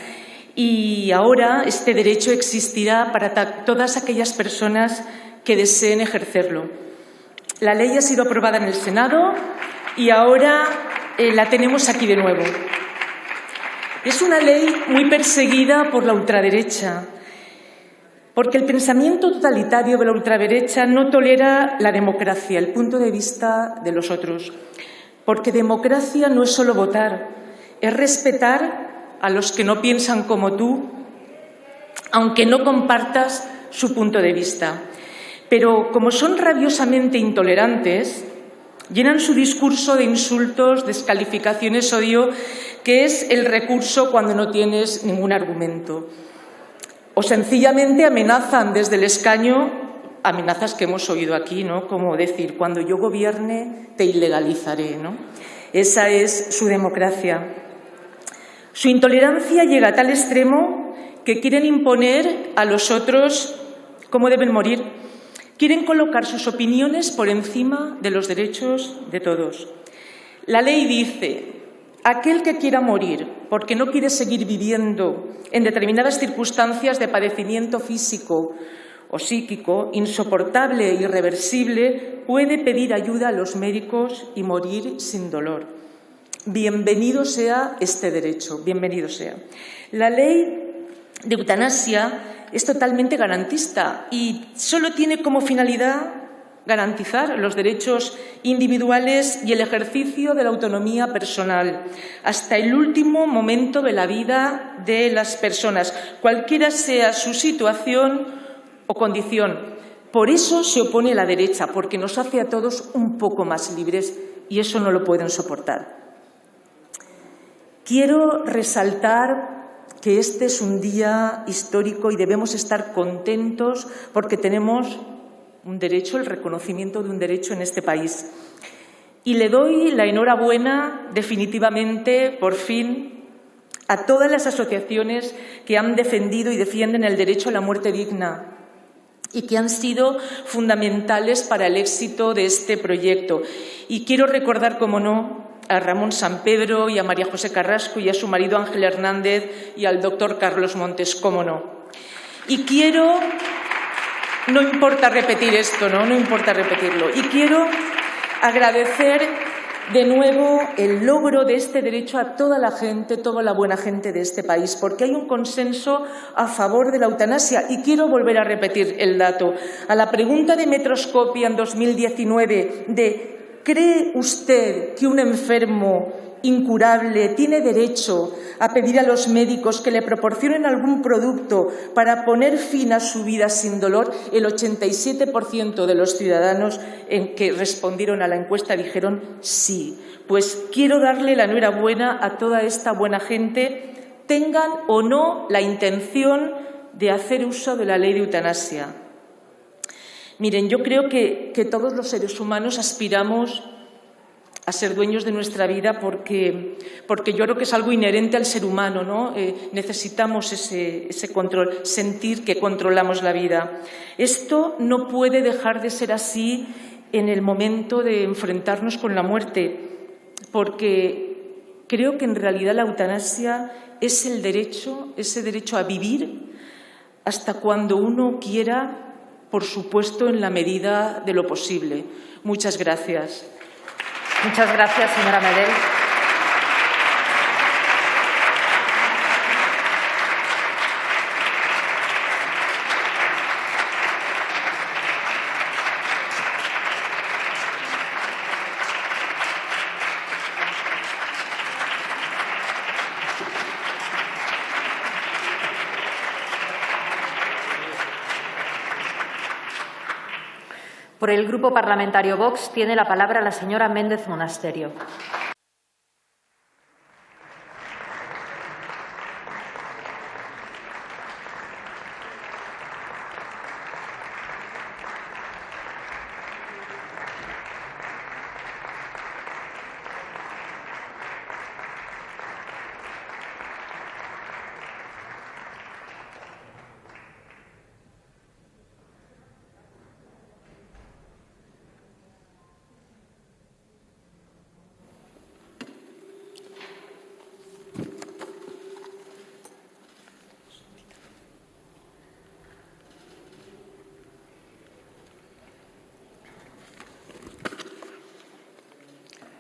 y ahora este derecho existirá para todas aquellas personas que deseen ejercerlo. La ley ha sido aprobada en el Senado y ahora la tenemos aquí de nuevo. Es una ley muy perseguida por la ultraderecha, porque el pensamiento totalitario de la ultraderecha no tolera la democracia, el punto de vista de los otros. Porque democracia no es solo votar, es respetar a los que no piensan como tú, aunque no compartas su punto de vista. Pero como son rabiosamente intolerantes, llenan su discurso de insultos, descalificaciones, odio, que es el recurso cuando no tienes ningún argumento. O sencillamente amenazan desde el escaño, amenazas que hemos oído aquí, ¿no? Como decir, cuando yo gobierne te ilegalizaré, ¿no? Esa es su democracia. Su intolerancia llega a tal extremo que quieren imponer a los otros cómo deben morir. Quieren colocar sus opiniones por encima de los derechos de todos. La ley dice: aquel que quiera morir porque no quiere seguir viviendo en determinadas circunstancias de padecimiento físico o psíquico, insoportable e irreversible, puede pedir ayuda a los médicos y morir sin dolor. Bienvenido sea este derecho, bienvenido sea. La ley de eutanasia es totalmente garantista y solo tiene como finalidad garantizar los derechos individuales y el ejercicio de la autonomía personal hasta el último momento de la vida de las personas, cualquiera sea su situación o condición. Por eso se opone la derecha, porque nos hace a todos un poco más libres y eso no lo pueden soportar. Quiero resaltar que este es un día histórico y debemos estar contentos porque tenemos un derecho, el reconocimiento de un derecho en este país. Y le doy la enhorabuena definitivamente, por fin, a todas las asociaciones que han defendido y defienden el derecho a la muerte digna y que han sido fundamentales para el éxito de este proyecto. Y quiero recordar, como no, a Ramón Sampedro y a María José Carrasco y a su marido Ángel Hernández y al doctor Carlos Montes, cómo no. Y quiero, no importa repetir esto, no importa repetirlo, y quiero agradecer de nuevo el logro de este derecho a toda la gente, toda la buena gente de este país, porque hay un consenso a favor de la eutanasia. Y quiero volver a repetir el dato. A la pregunta de Metroscopia en 2019 de ¿cree usted que un enfermo incurable tiene derecho a pedir a los médicos que le proporcionen algún producto para poner fin a su vida sin dolor? El 87% de los ciudadanos que respondieron a la encuesta dijeron sí. Pues quiero darle la enhorabuena a toda esta buena gente, tengan o no la intención de hacer uso de la ley de eutanasia. Miren, yo creo que todos los seres humanos aspiramos a ser dueños de nuestra vida porque yo creo que es algo inherente al ser humano, ¿no? Necesitamos ese control, sentir que controlamos la vida. Esto no puede dejar de ser así en el momento de enfrentarnos con la muerte, porque creo que en realidad la eutanasia es el derecho, ese derecho a vivir hasta cuando uno quiera, por supuesto, en la medida de lo posible. Muchas gracias. Muchas gracias, señora Medel. Por el Grupo Parlamentario Vox tiene la palabra la señora Méndez Monasterio.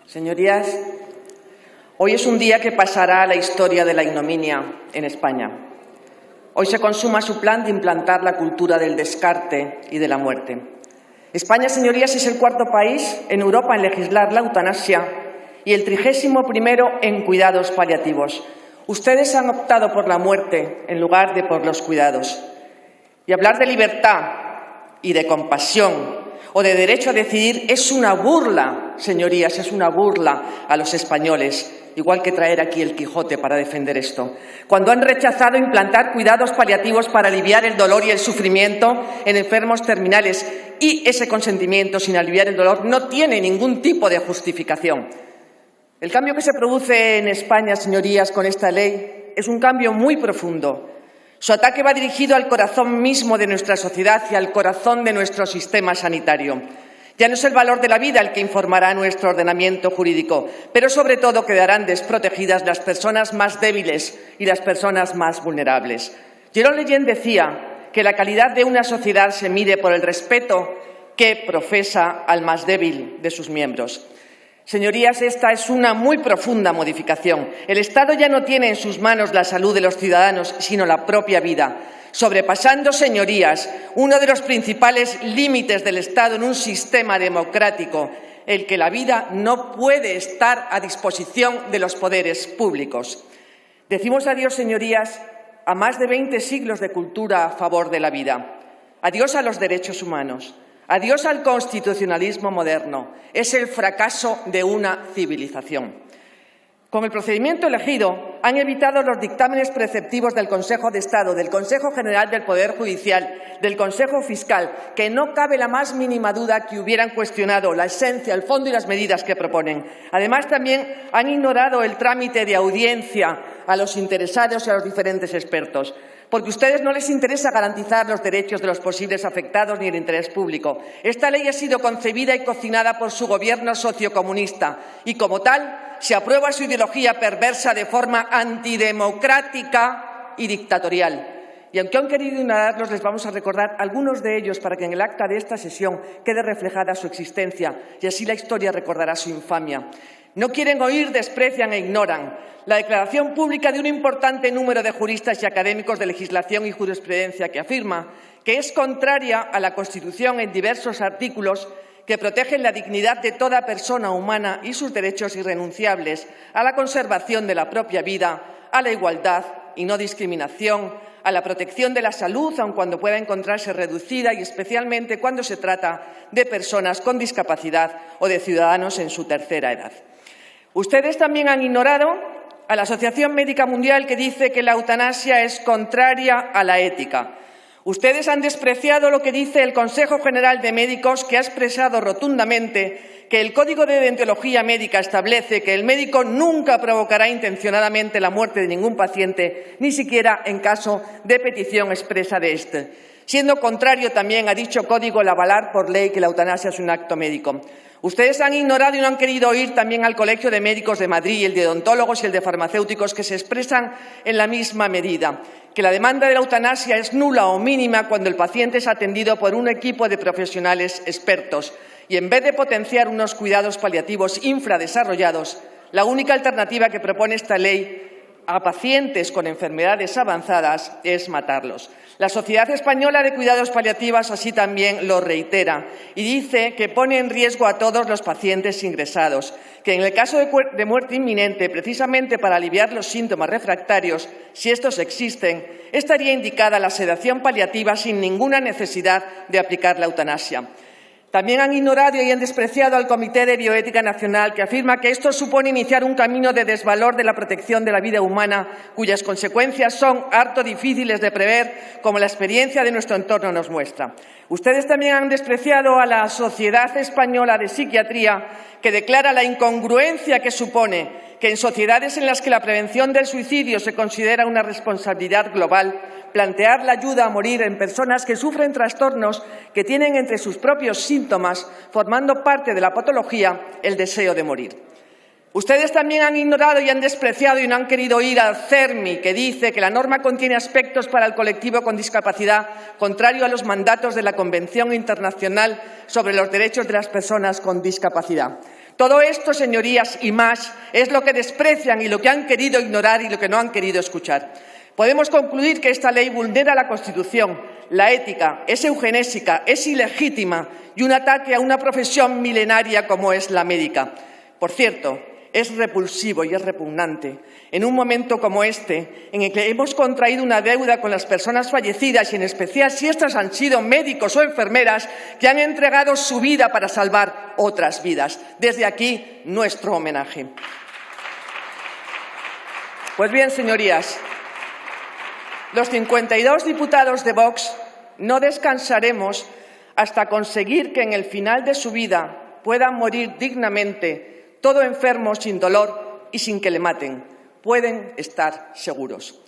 Señorías, hoy es un día que pasará a la historia de la ignominia en España. Hoy se consuma su plan de implantar la cultura del descarte y de la muerte. España, señorías, es el cuarto país en Europa en legislar la eutanasia y el 31º en cuidados paliativos. Ustedes han optado por la muerte en lugar de por los cuidados. Y hablar de libertad y de compasión o de derecho a decidir es una burla, señorías, es una burla a los españoles, igual que traer aquí el Quijote para defender esto. Cuando han rechazado implantar cuidados paliativos para aliviar el dolor y el sufrimiento en enfermos terminales, y ese consentimiento sin aliviar el dolor no tiene ningún tipo de justificación. El cambio que se produce en España, señorías, con esta ley es un cambio muy profundo. Su ataque va dirigido al corazón mismo de nuestra sociedad y al corazón de nuestro sistema sanitario. Ya no es el valor de la vida el que informará nuestro ordenamiento jurídico, pero sobre todo quedarán desprotegidas las personas más débiles y las personas más vulnerables. Jérôme Lejeune decía que la calidad de una sociedad se mide por el respeto que profesa al más débil de sus miembros. Señorías, esta es una muy profunda modificación. El Estado ya no tiene en sus manos la salud de los ciudadanos, sino la propia vida, sobrepasando, señorías, uno de los principales límites del Estado en un sistema democrático, el que la vida no puede estar a disposición de los poderes públicos. Decimos adiós, señorías, a más de 20 siglos de cultura a favor de la vida. Adiós a los derechos humanos. Adiós al constitucionalismo moderno. Es el fracaso de una civilización. Con el procedimiento elegido han evitado los dictámenes preceptivos del Consejo de Estado, del Consejo General del Poder Judicial, del Consejo Fiscal, que no cabe la más mínima duda que hubieran cuestionado la esencia, el fondo y las medidas que proponen. Además, también han ignorado el trámite de audiencia a los interesados y a los diferentes expertos, porque a ustedes no les interesa garantizar los derechos de los posibles afectados ni el interés público. Esta ley ha sido concebida y cocinada por su gobierno sociocomunista y, como tal, se aprueba su ideología perversa de forma antidemocrática y dictatorial. Y aunque han querido ignorarlos, les vamos a recordar algunos de ellos para que en el acta de esta sesión quede reflejada su existencia y así la historia recordará su infamia. No quieren oír, desprecian e ignoran la declaración pública de un importante número de juristas y académicos de legislación y jurisprudencia que afirma que es contraria a la Constitución en diversos artículos que protegen la dignidad de toda persona humana y sus derechos irrenunciables a la conservación de la propia vida, a la igualdad y no discriminación, a la protección de la salud, aun cuando pueda encontrarse reducida y especialmente cuando se trata de personas con discapacidad o de ciudadanos en su tercera edad. Ustedes también han ignorado a la Asociación Médica Mundial, que dice que la eutanasia es contraria a la ética. Ustedes han despreciado lo que dice el Consejo General de Médicos, que ha expresado rotundamente que el Código de Deontología Médica establece que el médico nunca provocará intencionadamente la muerte de ningún paciente, ni siquiera en caso de petición expresa de éste, siendo contrario también a dicho código el avalar por ley que la eutanasia es un acto médico. Ustedes han ignorado y no han querido oír también al Colegio de Médicos de Madrid, el de odontólogos y el de farmacéuticos, que se expresan en la misma medida, que la demanda de la eutanasia es nula o mínima cuando el paciente es atendido por un equipo de profesionales expertos y, en vez de potenciar unos cuidados paliativos infradesarrollados, la única alternativa que propone esta ley a pacientes con enfermedades avanzadas es matarlos. La Sociedad Española de Cuidados Paliativos así también lo reitera y dice que pone en riesgo a todos los pacientes ingresados, que en el caso de muerte inminente, precisamente para aliviar los síntomas refractarios, si estos existen, estaría indicada la sedación paliativa sin ninguna necesidad de aplicar la eutanasia. También han ignorado y han despreciado al Comité de Bioética Nacional, que afirma que esto supone iniciar un camino de desvalor de la protección de la vida humana, cuyas consecuencias son harto difíciles de prever, como la experiencia de nuestro entorno nos muestra. Ustedes también han despreciado a la Sociedad Española de Psiquiatría, que declara la incongruencia que supone que en sociedades en las que la prevención del suicidio se considera una responsabilidad global, plantear la ayuda a morir en personas que sufren trastornos que tienen entre sus propios síntomas, formando parte de la patología, el deseo de morir. Ustedes también han ignorado y han despreciado y no han querido oír al CERMI, que dice que la norma contiene aspectos para el colectivo con discapacidad contrario a los mandatos de la Convención Internacional sobre los Derechos de las Personas con Discapacidad. Todo esto, señorías, y más, es lo que desprecian y lo que han querido ignorar y lo que no han querido escuchar. Podemos concluir que esta ley vulnera la Constitución, la ética, es eugenésica, es ilegítima y un ataque a una profesión milenaria como es la médica. Por cierto, es repulsivo y es repugnante en un momento como este, en el que hemos contraído una deuda con las personas fallecidas y en especial si estas han sido médicos o enfermeras que han entregado su vida para salvar otras vidas. Desde aquí, nuestro homenaje. Pues bien, señorías, los 52 diputados de Vox no descansaremos hasta conseguir que en el final de su vida puedan morir dignamente, todo enfermo, sin dolor y sin que le maten. Pueden estar seguros.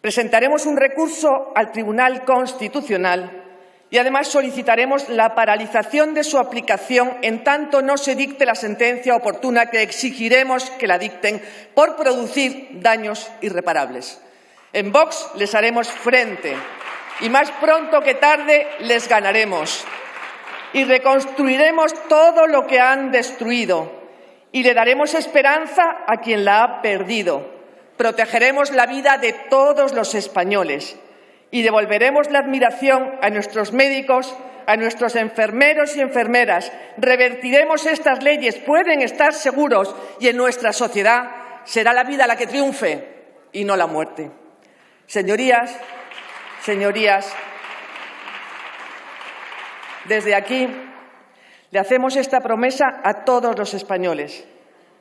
Presentaremos un recurso al Tribunal Constitucional y además solicitaremos la paralización de su aplicación en tanto no se dicte la sentencia oportuna que exigiremos que la dicten por producir daños irreparables. En Vox les haremos frente y más pronto que tarde les ganaremos. Y reconstruiremos todo lo que han destruido y le daremos esperanza a quien la ha perdido. Protegeremos la vida de todos los españoles y devolveremos la admiración a nuestros médicos, a nuestros enfermeros y enfermeras. Revertiremos estas leyes, pueden estar seguros, y en nuestra sociedad será la vida la que triunfe y no la muerte. Señorías, desde aquí le hacemos esta promesa a todos los españoles.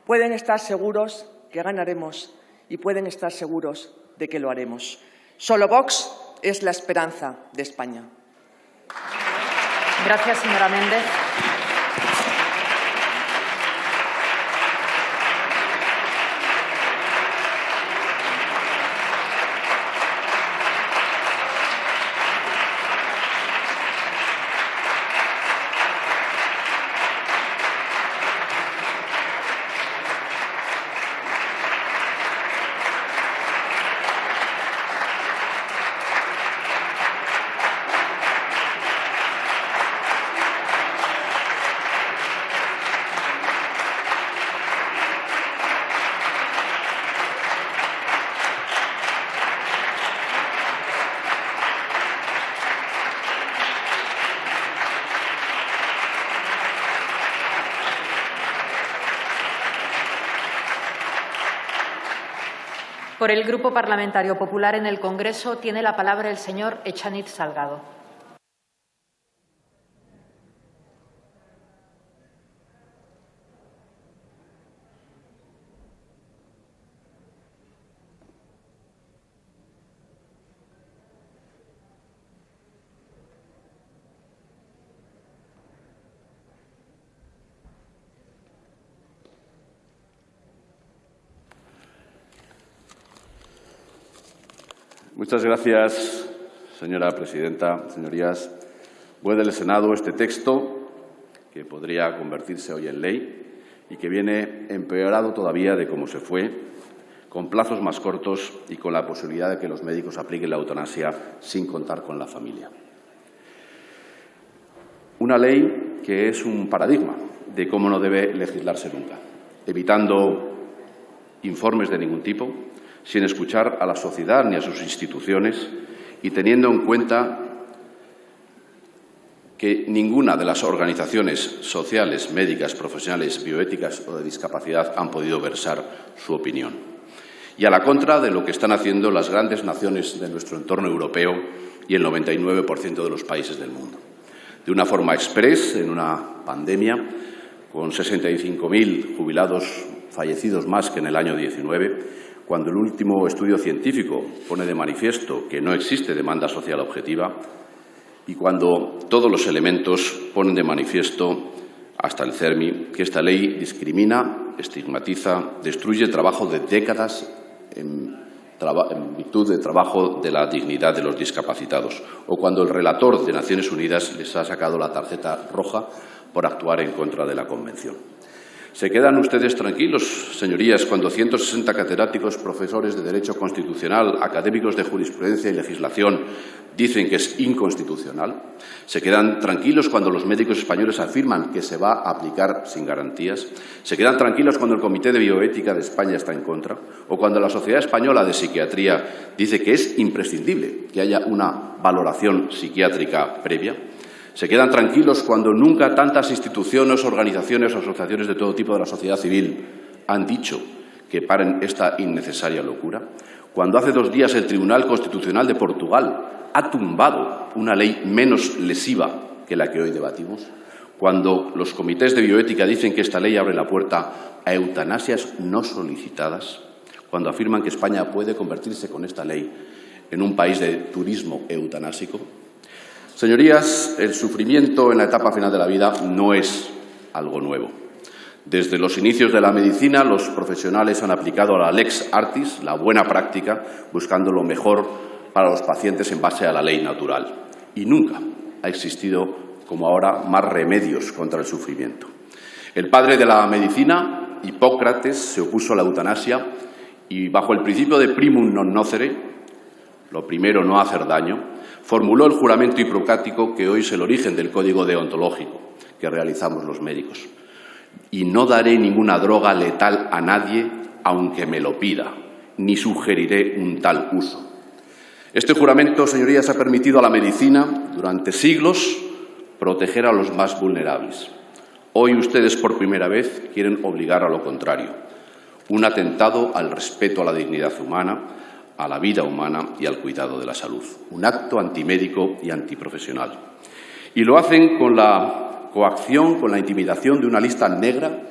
Pueden estar seguros que ganaremos y pueden estar seguros de que lo haremos. Solo Vox es la esperanza de España. Gracias, señora Méndez. Por el Grupo Parlamentario Popular en el Congreso tiene la palabra el señor Echaniz Salgado. Muchas gracias, señora presidenta. Señorías, puede el Senado este texto, que podría convertirse hoy en ley y que viene empeorado todavía de cómo se fue, con plazos más cortos y con la posibilidad de que los médicos apliquen la eutanasia sin contar con la familia. Una ley que es un paradigma de cómo no debe legislarse nunca, evitando informes de ningún tipo, sin escuchar a la sociedad ni a sus instituciones y teniendo en cuenta que ninguna de las organizaciones sociales, médicas, profesionales, bioéticas o de discapacidad han podido versar su opinión. Y a la contra de lo que están haciendo las grandes naciones de nuestro entorno europeo y el 99% de los países del mundo. De una forma exprés, en una pandemia, con 65.000 jubilados fallecidos más que en el año 19, cuando el último estudio científico pone de manifiesto que no existe demanda social objetiva y cuando todos los elementos ponen de manifiesto, hasta el CERMI, que esta ley discrimina, estigmatiza, destruye el trabajo de décadas en virtud del trabajo de la dignidad de los discapacitados, o cuando el relator de Naciones Unidas les ha sacado la tarjeta roja por actuar en contra de la Convención. ¿Se quedan ustedes tranquilos, señorías, cuando 160 catedráticos, profesores de Derecho Constitucional, académicos de Jurisprudencia y Legislación dicen que es inconstitucional? ¿Se quedan tranquilos cuando los médicos españoles afirman que se va a aplicar sin garantías? ¿Se quedan tranquilos cuando el Comité de Bioética de España está en contra? ¿O cuando la Sociedad Española de Psiquiatría dice que es imprescindible que haya una valoración psiquiátrica previa? ¿Se quedan tranquilos cuando nunca tantas instituciones, organizaciones o asociaciones de todo tipo de la sociedad civil han dicho que paren esta innecesaria locura? Cuando hace 2 días el Tribunal Constitucional de Portugal ha tumbado una ley menos lesiva que la que hoy debatimos. Cuando los comités de bioética dicen que esta ley abre la puerta a eutanasias no solicitadas. Cuando afirman que España puede convertirse con esta ley en un país de turismo eutanásico. Señorías, el sufrimiento en la etapa final de la vida no es algo nuevo. Desde los inicios de la medicina, los profesionales han aplicado la lex artis, la buena práctica, buscando lo mejor para los pacientes en base a la ley natural. Y nunca ha existido, como ahora, más remedios contra el sufrimiento. El padre de la medicina, Hipócrates, se opuso a la eutanasia y, bajo el principio de primum non nocere, lo primero no hacer daño, formuló el juramento hipocrático que hoy es el origen del código deontológico que realizamos los médicos. Y no daré ninguna droga letal a nadie, aunque me lo pida, ni sugeriré un tal uso. Este juramento, señorías, ha permitido a la medicina, durante siglos, proteger a los más vulnerables. Hoy ustedes, por primera vez, quieren obligar a lo contrario. Un atentado al respeto a la dignidad humana, a la vida humana y al cuidado de la salud. Un acto antimédico y antiprofesional. Y lo hacen con la coacción, con la intimidación de una lista negra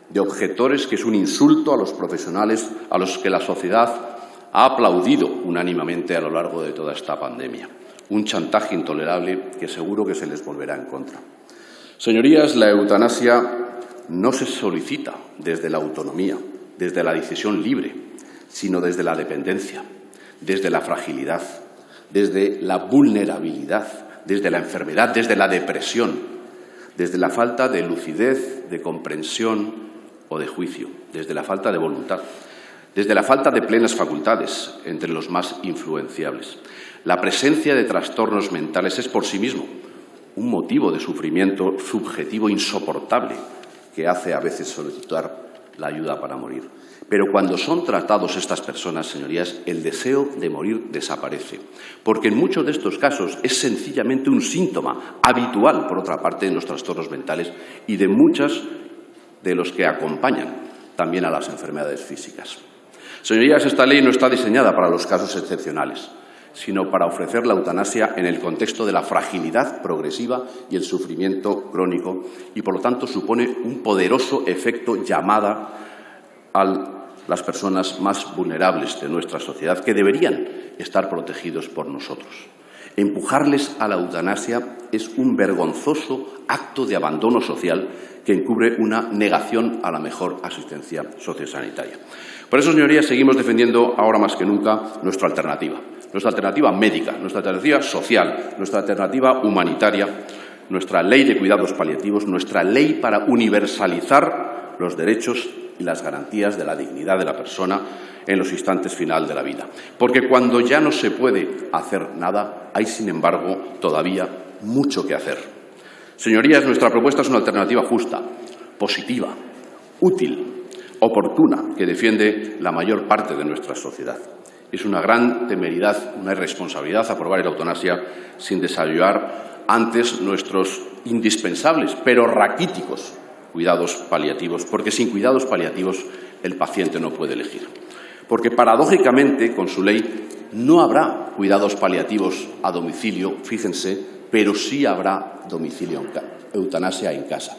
de objetores que es un insulto a los profesionales a los que la sociedad ha aplaudido unánimemente a lo largo de toda esta pandemia. Un chantaje intolerable que seguro que se les volverá en contra. Señorías, la eutanasia no se solicita desde la autonomía, desde la decisión libre, sino desde la dependencia, desde la fragilidad, desde la vulnerabilidad, desde la enfermedad, desde la depresión, desde la falta de lucidez, de comprensión o de juicio, desde la falta de voluntad, desde la falta de plenas facultades entre los más influenciables. La presencia de trastornos mentales es por sí mismo un motivo de sufrimiento subjetivo insoportable que hace a veces solicitar la ayuda para morir. Pero cuando son tratados estas personas, señorías, el deseo de morir desaparece, porque en muchos de estos casos es sencillamente un síntoma habitual, por otra parte, en los trastornos mentales y de muchos de los que acompañan también a las enfermedades físicas. Señorías, esta ley no está diseñada para los casos excepcionales, sino para ofrecer la eutanasia en el contexto de la fragilidad progresiva y el sufrimiento crónico y, por lo tanto, supone un poderoso efecto llamada a las personas más vulnerables de nuestra sociedad, que deberían estar protegidos por nosotros. Empujarles a la eutanasia es un vergonzoso acto de abandono social que encubre una negación a la mejor asistencia sociosanitaria. Por eso, señorías, seguimos defendiendo ahora más que nunca nuestra alternativa médica, nuestra alternativa social, nuestra alternativa humanitaria, nuestra ley de cuidados paliativos, nuestra ley para universalizar los derechos y las garantías de la dignidad de la persona en los instantes final de la vida. Porque cuando ya no se puede hacer nada, hay, sin embargo, todavía mucho que hacer. Señorías, nuestra propuesta es una alternativa justa, positiva, útil, oportuna, que defiende la mayor parte de nuestra sociedad. Es una gran temeridad, una irresponsabilidad aprobar la eutanasia sin desarrollar antes nuestros indispensables, pero raquíticos, cuidados paliativos, porque sin cuidados paliativos el paciente no puede elegir. Porque, paradójicamente, con su ley no habrá cuidados paliativos a domicilio, fíjense, pero sí habrá eutanasia en casa.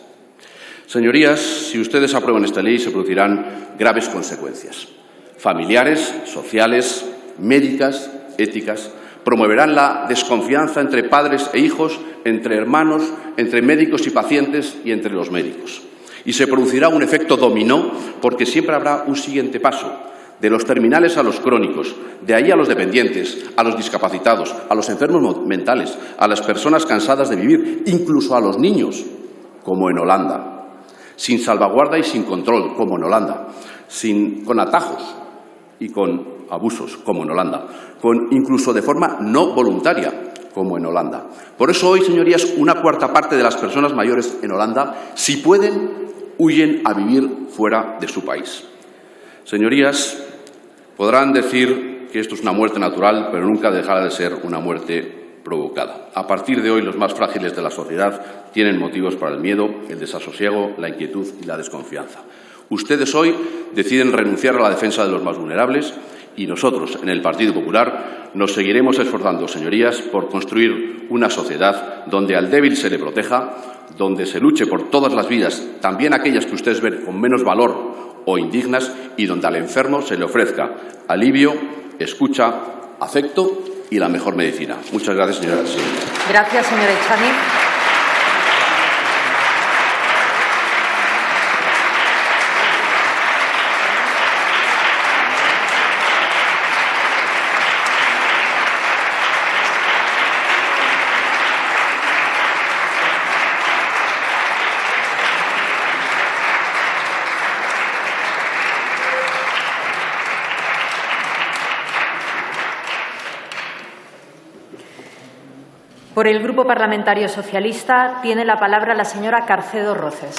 Señorías, si ustedes aprueban esta ley, se producirán graves consecuencias familiares, sociales, médicas, éticas. Promoverán la desconfianza entre padres e hijos, entre hermanos, entre médicos y pacientes y entre los médicos. Y se producirá un efecto dominó porque siempre habrá un siguiente paso, de los terminales a los crónicos, de ahí a los dependientes, a los discapacitados, a los enfermos mentales, a las personas cansadas de vivir, incluso a los niños, como en Holanda. Sin salvaguarda y sin control, como en Holanda, con atajos y con abusos, como en Holanda, incluso de forma no voluntaria, como en Holanda. Por eso hoy, señorías, una cuarta parte de las personas mayores en Holanda, si pueden, huyen a vivir fuera de su país. Señorías, podrán decir que esto es una muerte natural, pero nunca dejará de ser una muerte provocada. A partir de hoy, los más frágiles de la sociedad tienen motivos para el miedo, el desasosiego, la inquietud y la desconfianza. Ustedes hoy deciden renunciar a la defensa de los más vulnerables y nosotros, en el Partido Popular, nos seguiremos esforzando, señorías, por construir una sociedad donde al débil se le proteja, donde se luche por todas las vidas, también aquellas que ustedes ven con menos valor o indignas, y donde al enfermo se le ofrezca alivio, escucha, afecto y la mejor medicina. Muchas gracias, señora presidenta. Gracias, señora Echani. Por el Grupo Parlamentario Socialista tiene la palabra la señora Carcedo Roces.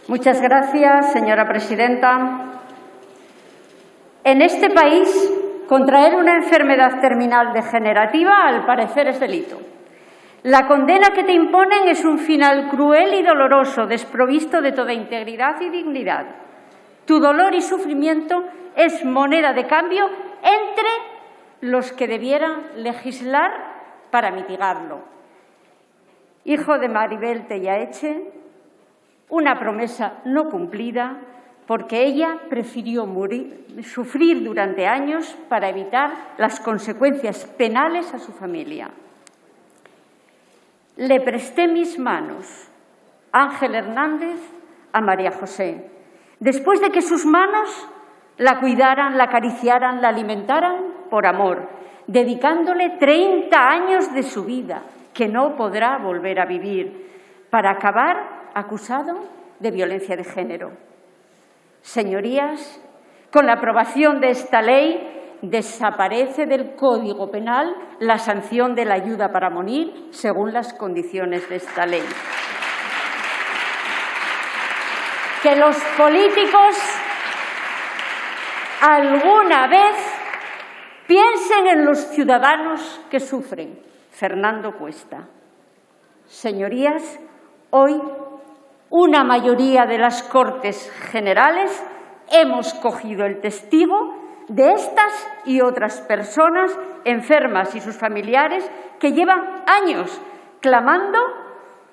Muchas gracias, señora presidenta. En este país, contraer una enfermedad terminal degenerativa, al parecer, es delito. La condena que te imponen es un final cruel y doloroso, desprovisto de toda integridad y dignidad. Tu dolor y sufrimiento es moneda de cambio entre los que debieran legislar para mitigarlo. Hijo de Maribel Tellaeche, una promesa no cumplida porque ella prefirió sufrir durante años para evitar las consecuencias penales a su familia. Le presté mis manos, Ángel Hernández, a María José, después de que sus manos la cuidaran, la acariciaran, la alimentaran por amor, dedicándole 30 años de su vida que no podrá volver a vivir, para acabar acusado de violencia de género. Señorías, con la aprobación de esta ley desaparece del Código Penal la sanción de la ayuda para morir según las condiciones de esta ley. Que los políticos alguna vez piensen en los ciudadanos que sufren. Fernando Cuesta. Señorías, hoy una mayoría de las Cortes Generales hemos cogido el testigo de estas y otras personas enfermas y sus familiares que llevan años clamando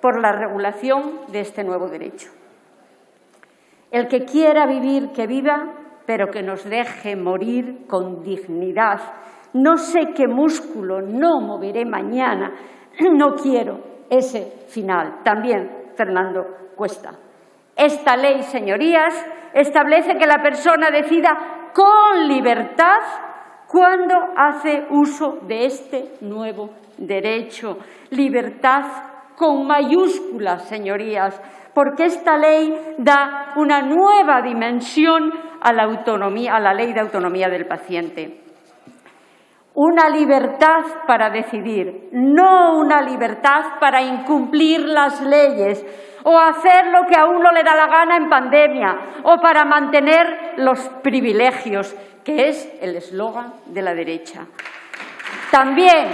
por la regulación de este nuevo derecho. El que quiera vivir, que viva, pero que nos deje morir con dignidad. No sé qué músculo no moveré mañana. No quiero ese final. También Fernando Cuesta. Esta ley, señorías, establece que la persona decida con libertad cuándo hace uso de este nuevo derecho. Libertad con mayúsculas, señorías, porque esta ley da una nueva dimensión a la autonomía, a la ley de autonomía del paciente. Una libertad para decidir, no una libertad para incumplir las leyes o hacer lo que a uno le da la gana en pandemia o para mantener los privilegios, que es el eslogan de la derecha. También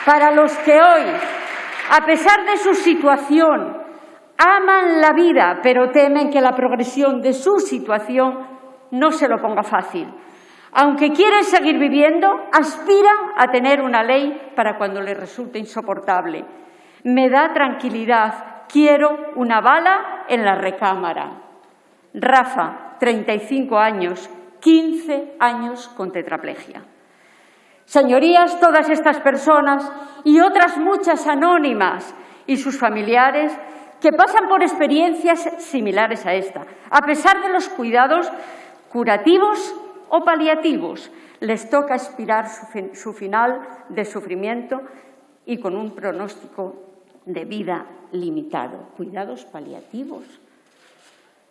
para los que hoy, a pesar de su situación, aman la vida, pero temen que la progresión de su situación no se lo ponga fácil. Aunque quieren seguir viviendo, aspiran a tener una ley para cuando les resulte insoportable. Me da tranquilidad, quiero una bala en la recámara. Rafa, 35 años, 15 años con tetraplegia. Señorías, todas estas personas y otras muchas anónimas y sus familiares que pasan por experiencias similares a esta, a pesar de los cuidados curativos o paliativos, les toca expirar su final de sufrimiento y con un pronóstico de vida limitado. Cuidados paliativos.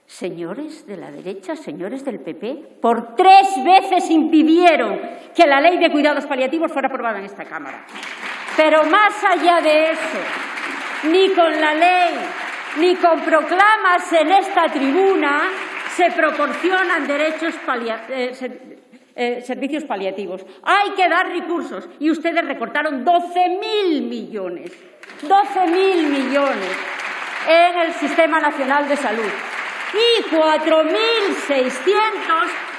Señores de la derecha, señores del PP, por 3 veces impidieron que la ley de cuidados paliativos fuera aprobada en esta Cámara. Pero más allá de eso, ni con la ley, ni con proclamas en esta tribuna se proporcionan servicios paliativos. Hay que dar recursos y ustedes recortaron 12.000 millones. 12.000 millones en el Sistema Nacional de Salud y 4.600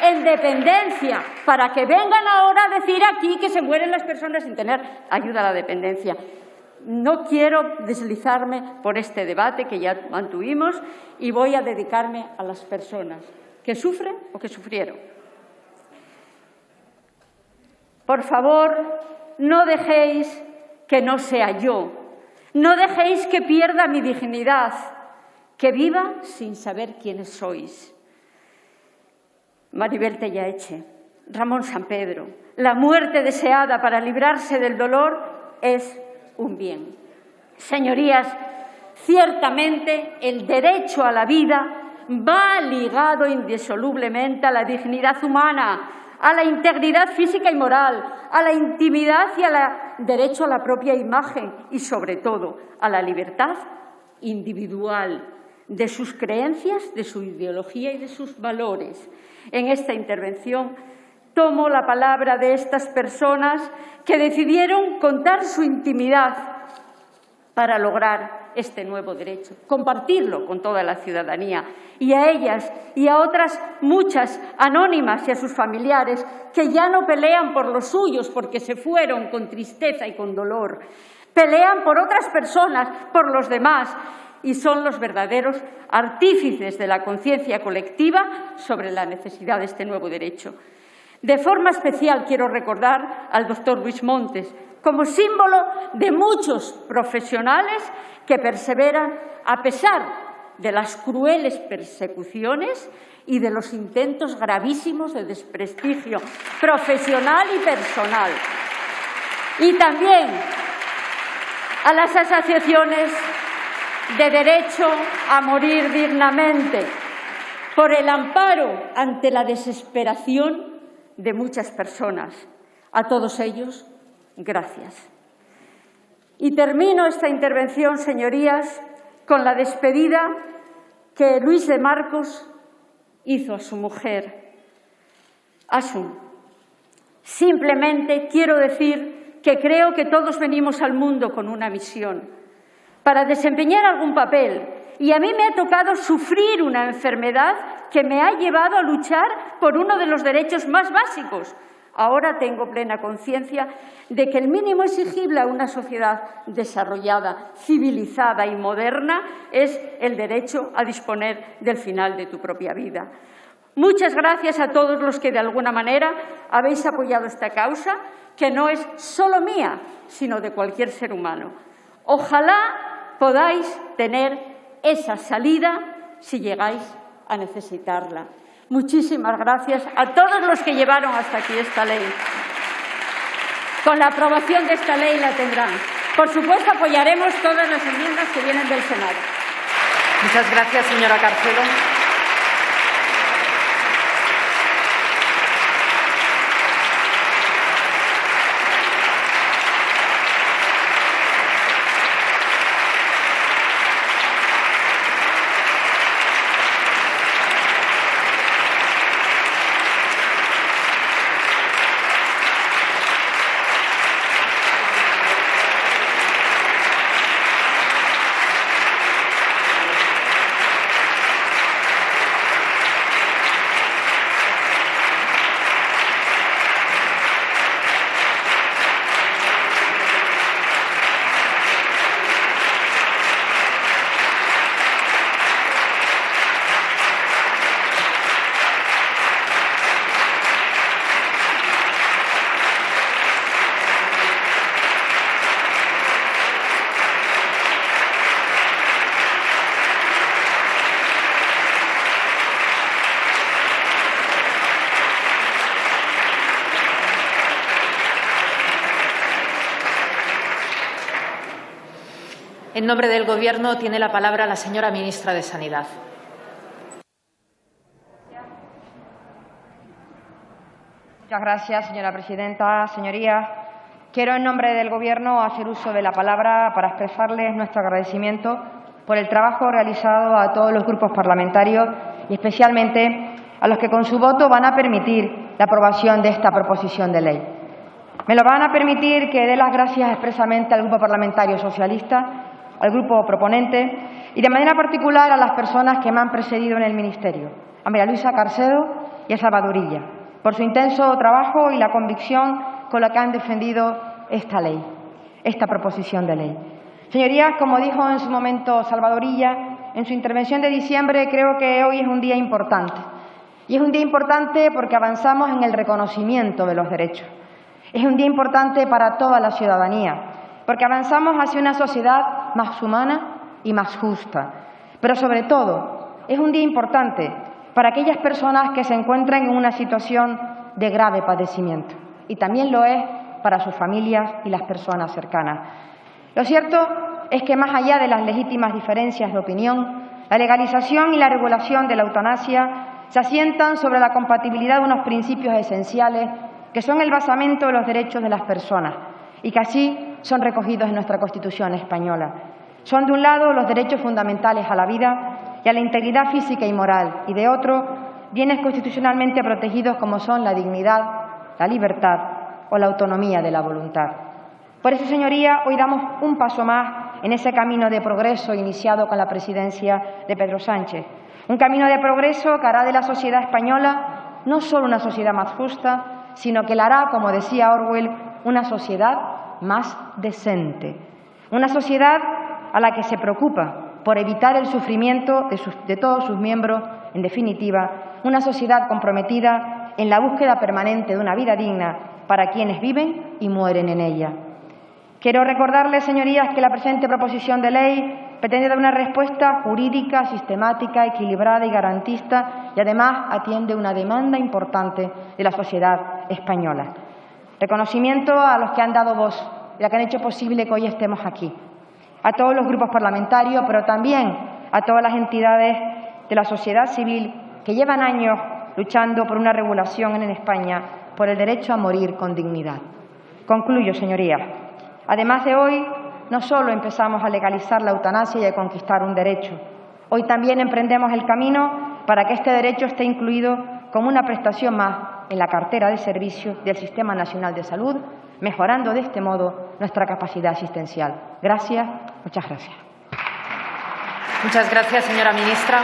en dependencia, para que vengan ahora a decir aquí que se mueren las personas sin tener ayuda a la dependencia. No quiero deslizarme por este debate que ya mantuvimos y voy a dedicarme a las personas que sufren o que sufrieron. Por favor, no dejéis que no sea yo, no dejéis que pierda mi dignidad, que viva sin saber quiénes sois. Maribel Tellaeche, Ramón Sampedro, la muerte deseada para librarse del dolor es un bien. Señorías, ciertamente el derecho a la vida va ligado indisolublemente a la dignidad humana, a la integridad física y moral, a la intimidad y al derecho a la propia imagen y, sobre todo, a la libertad individual de sus creencias, de su ideología y de sus valores. En esta intervención tomo la palabra de estas personas que decidieron contar su intimidad para lograr este nuevo derecho, compartirlo con toda la ciudadanía, y a ellas y a otras muchas anónimas y a sus familiares que ya no pelean por los suyos porque se fueron con tristeza y con dolor, pelean por otras personas, por los demás, y son los verdaderos artífices de la conciencia colectiva sobre la necesidad de este nuevo derecho. De forma especial quiero recordar al doctor Luis Montes como símbolo de muchos profesionales que perseveran a pesar de las crueles persecuciones y de los intentos gravísimos de desprestigio profesional y personal. Y también a las asociaciones de derecho a morir dignamente, por el amparo ante la desesperación de muchas personas. A todos ellos, gracias. Y termino esta intervención, señorías, con la despedida que Luis de Marcos hizo a su mujer, Asun. Simplemente quiero decir que creo que todos venimos al mundo con una misión, para desempeñar algún papel, y a mí me ha tocado sufrir una enfermedad que me ha llevado a luchar por uno de los derechos más básicos. Ahora tengo plena conciencia de que el mínimo exigible a una sociedad desarrollada, civilizada y moderna es el derecho a disponer del final de tu propia vida. Muchas gracias a todos los que de alguna manera habéis apoyado esta causa, que no es solo mía, sino de cualquier ser humano. Ojalá podáis tener esa salida si llegáis a necesitarla. Muchísimas gracias a todos los que llevaron hasta aquí esta ley. Con la aprobación de esta ley la tendrán. Por supuesto, apoyaremos todas las enmiendas que vienen del Senado. Muchas gracias, señora Carcedo. En nombre del Gobierno tiene la palabra la señora ministra de Sanidad. Muchas gracias, señora presidenta. Señorías, quiero en nombre del Gobierno hacer uso de la palabra para expresarles nuestro agradecimiento por el trabajo realizado a todos los grupos parlamentarios y especialmente a los que con su voto van a permitir la aprobación de esta proposición de ley. Me lo van a permitir que dé las gracias expresamente al Grupo Parlamentario Socialista, al Grupo proponente y de manera particular a las personas que me han precedido en el Ministerio, a María Luisa Carcedo y a Salvador Illa, por su intenso trabajo y la convicción con la que han defendido esta ley, esta proposición de ley. Señorías, como dijo en su momento Salvador Illa, en su intervención de diciembre, creo que hoy es un día importante. Y es un día importante porque avanzamos en el reconocimiento de los derechos. Es un día importante para toda la ciudadanía, porque avanzamos hacia una sociedad más humana y más justa. Pero sobre todo, es un día importante para aquellas personas que se encuentran en una situación de grave padecimiento, y también lo es para sus familias y las personas cercanas. Lo cierto es que, más allá de las legítimas diferencias de opinión, la legalización y la regulación de la eutanasia se asientan sobre la compatibilidad de unos principios esenciales que son el basamento de los derechos de las personas y que así son recogidos en nuestra Constitución española. Son, de un lado, los derechos fundamentales a la vida y a la integridad física y moral, y de otro, bienes constitucionalmente protegidos como son la dignidad, la libertad o la autonomía de la voluntad. Por eso, señoría, hoy damos un paso más en ese camino de progreso iniciado con la presidencia de Pedro Sánchez. Un camino de progreso que hará de la sociedad española no solo una sociedad más justa, sino que la hará, como decía Orwell, una sociedad más decente. Una sociedad a la que se preocupa por evitar el sufrimiento de todos sus miembros, en definitiva, una sociedad comprometida en la búsqueda permanente de una vida digna para quienes viven y mueren en ella. Quiero recordarles, señorías, que la presente proposición de ley pretende dar una respuesta jurídica, sistemática, equilibrada y garantista, y además atiende una demanda importante de la sociedad española. Reconocimiento a los que han dado voz y a los que han hecho posible que hoy estemos aquí, a todos los grupos parlamentarios, pero también a todas las entidades de la sociedad civil que llevan años luchando por una regulación en España por el derecho a morir con dignidad. Concluyo, señorías. Además de hoy, no solo empezamos a legalizar la eutanasia y a conquistar un derecho. Hoy también emprendemos el camino para que este derecho esté incluido como una prestación más en la cartera de servicios del Sistema Nacional de Salud, mejorando de este modo nuestra capacidad asistencial. Gracias, muchas gracias. Muchas gracias, señora ministra.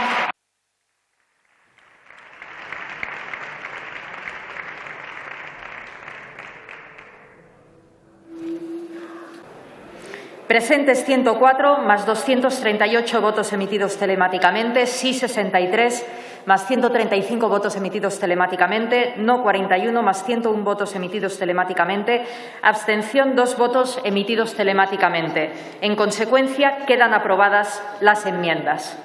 Presentes 104, más 238 votos emitidos telemáticamente, sí 63, más 135 votos emitidos telemáticamente, no 41, más 101 votos emitidos telemáticamente, abstención 2 votos emitidos telemáticamente. En consecuencia, quedan aprobadas las enmiendas.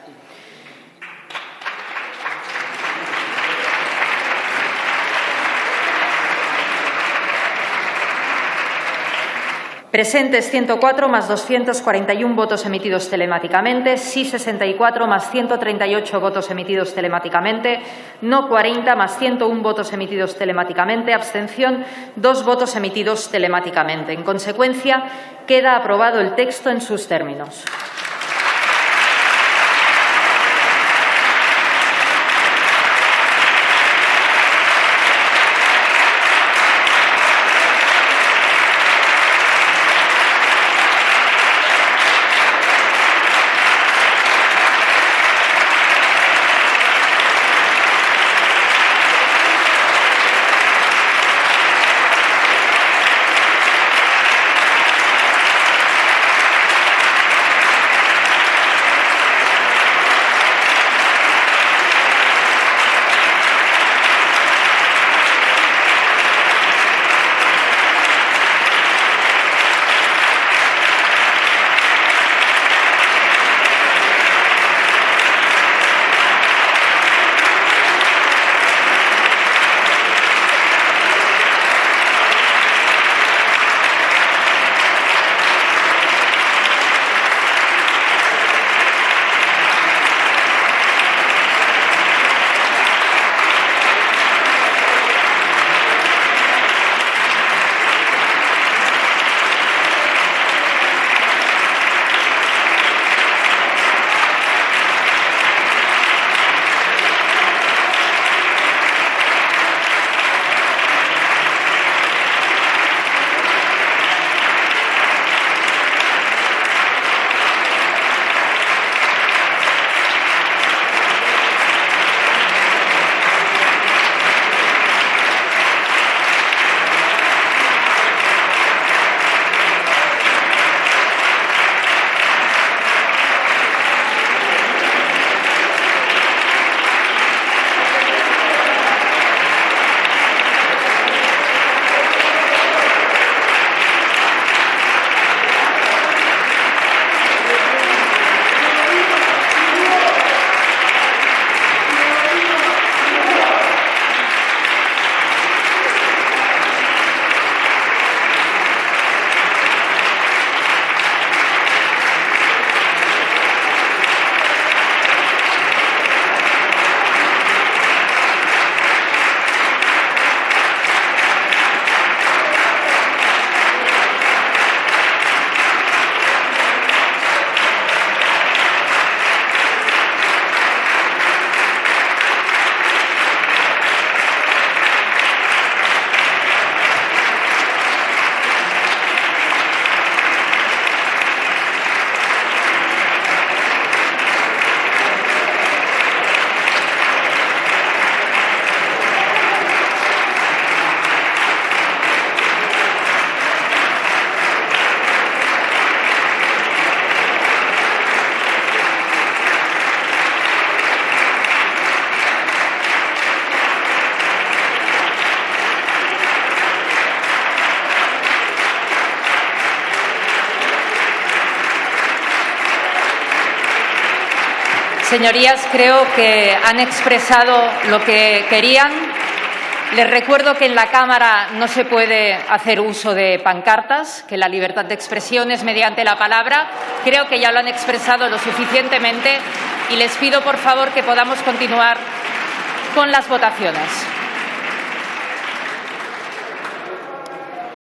Presentes 104, más 241 votos emitidos telemáticamente, sí 64, más 138 votos emitidos telemáticamente, no 40, más 101 votos emitidos telemáticamente, abstención 2 votos emitidos telemáticamente. En consecuencia, queda aprobado el texto en sus términos. Señorías, creo que han expresado lo que querían. Les recuerdo que en la Cámara no se puede hacer uso de pancartas, que la libertad de expresión es mediante la palabra. Creo que ya lo han expresado lo suficientemente y les pido, por favor, que podamos continuar con las votaciones.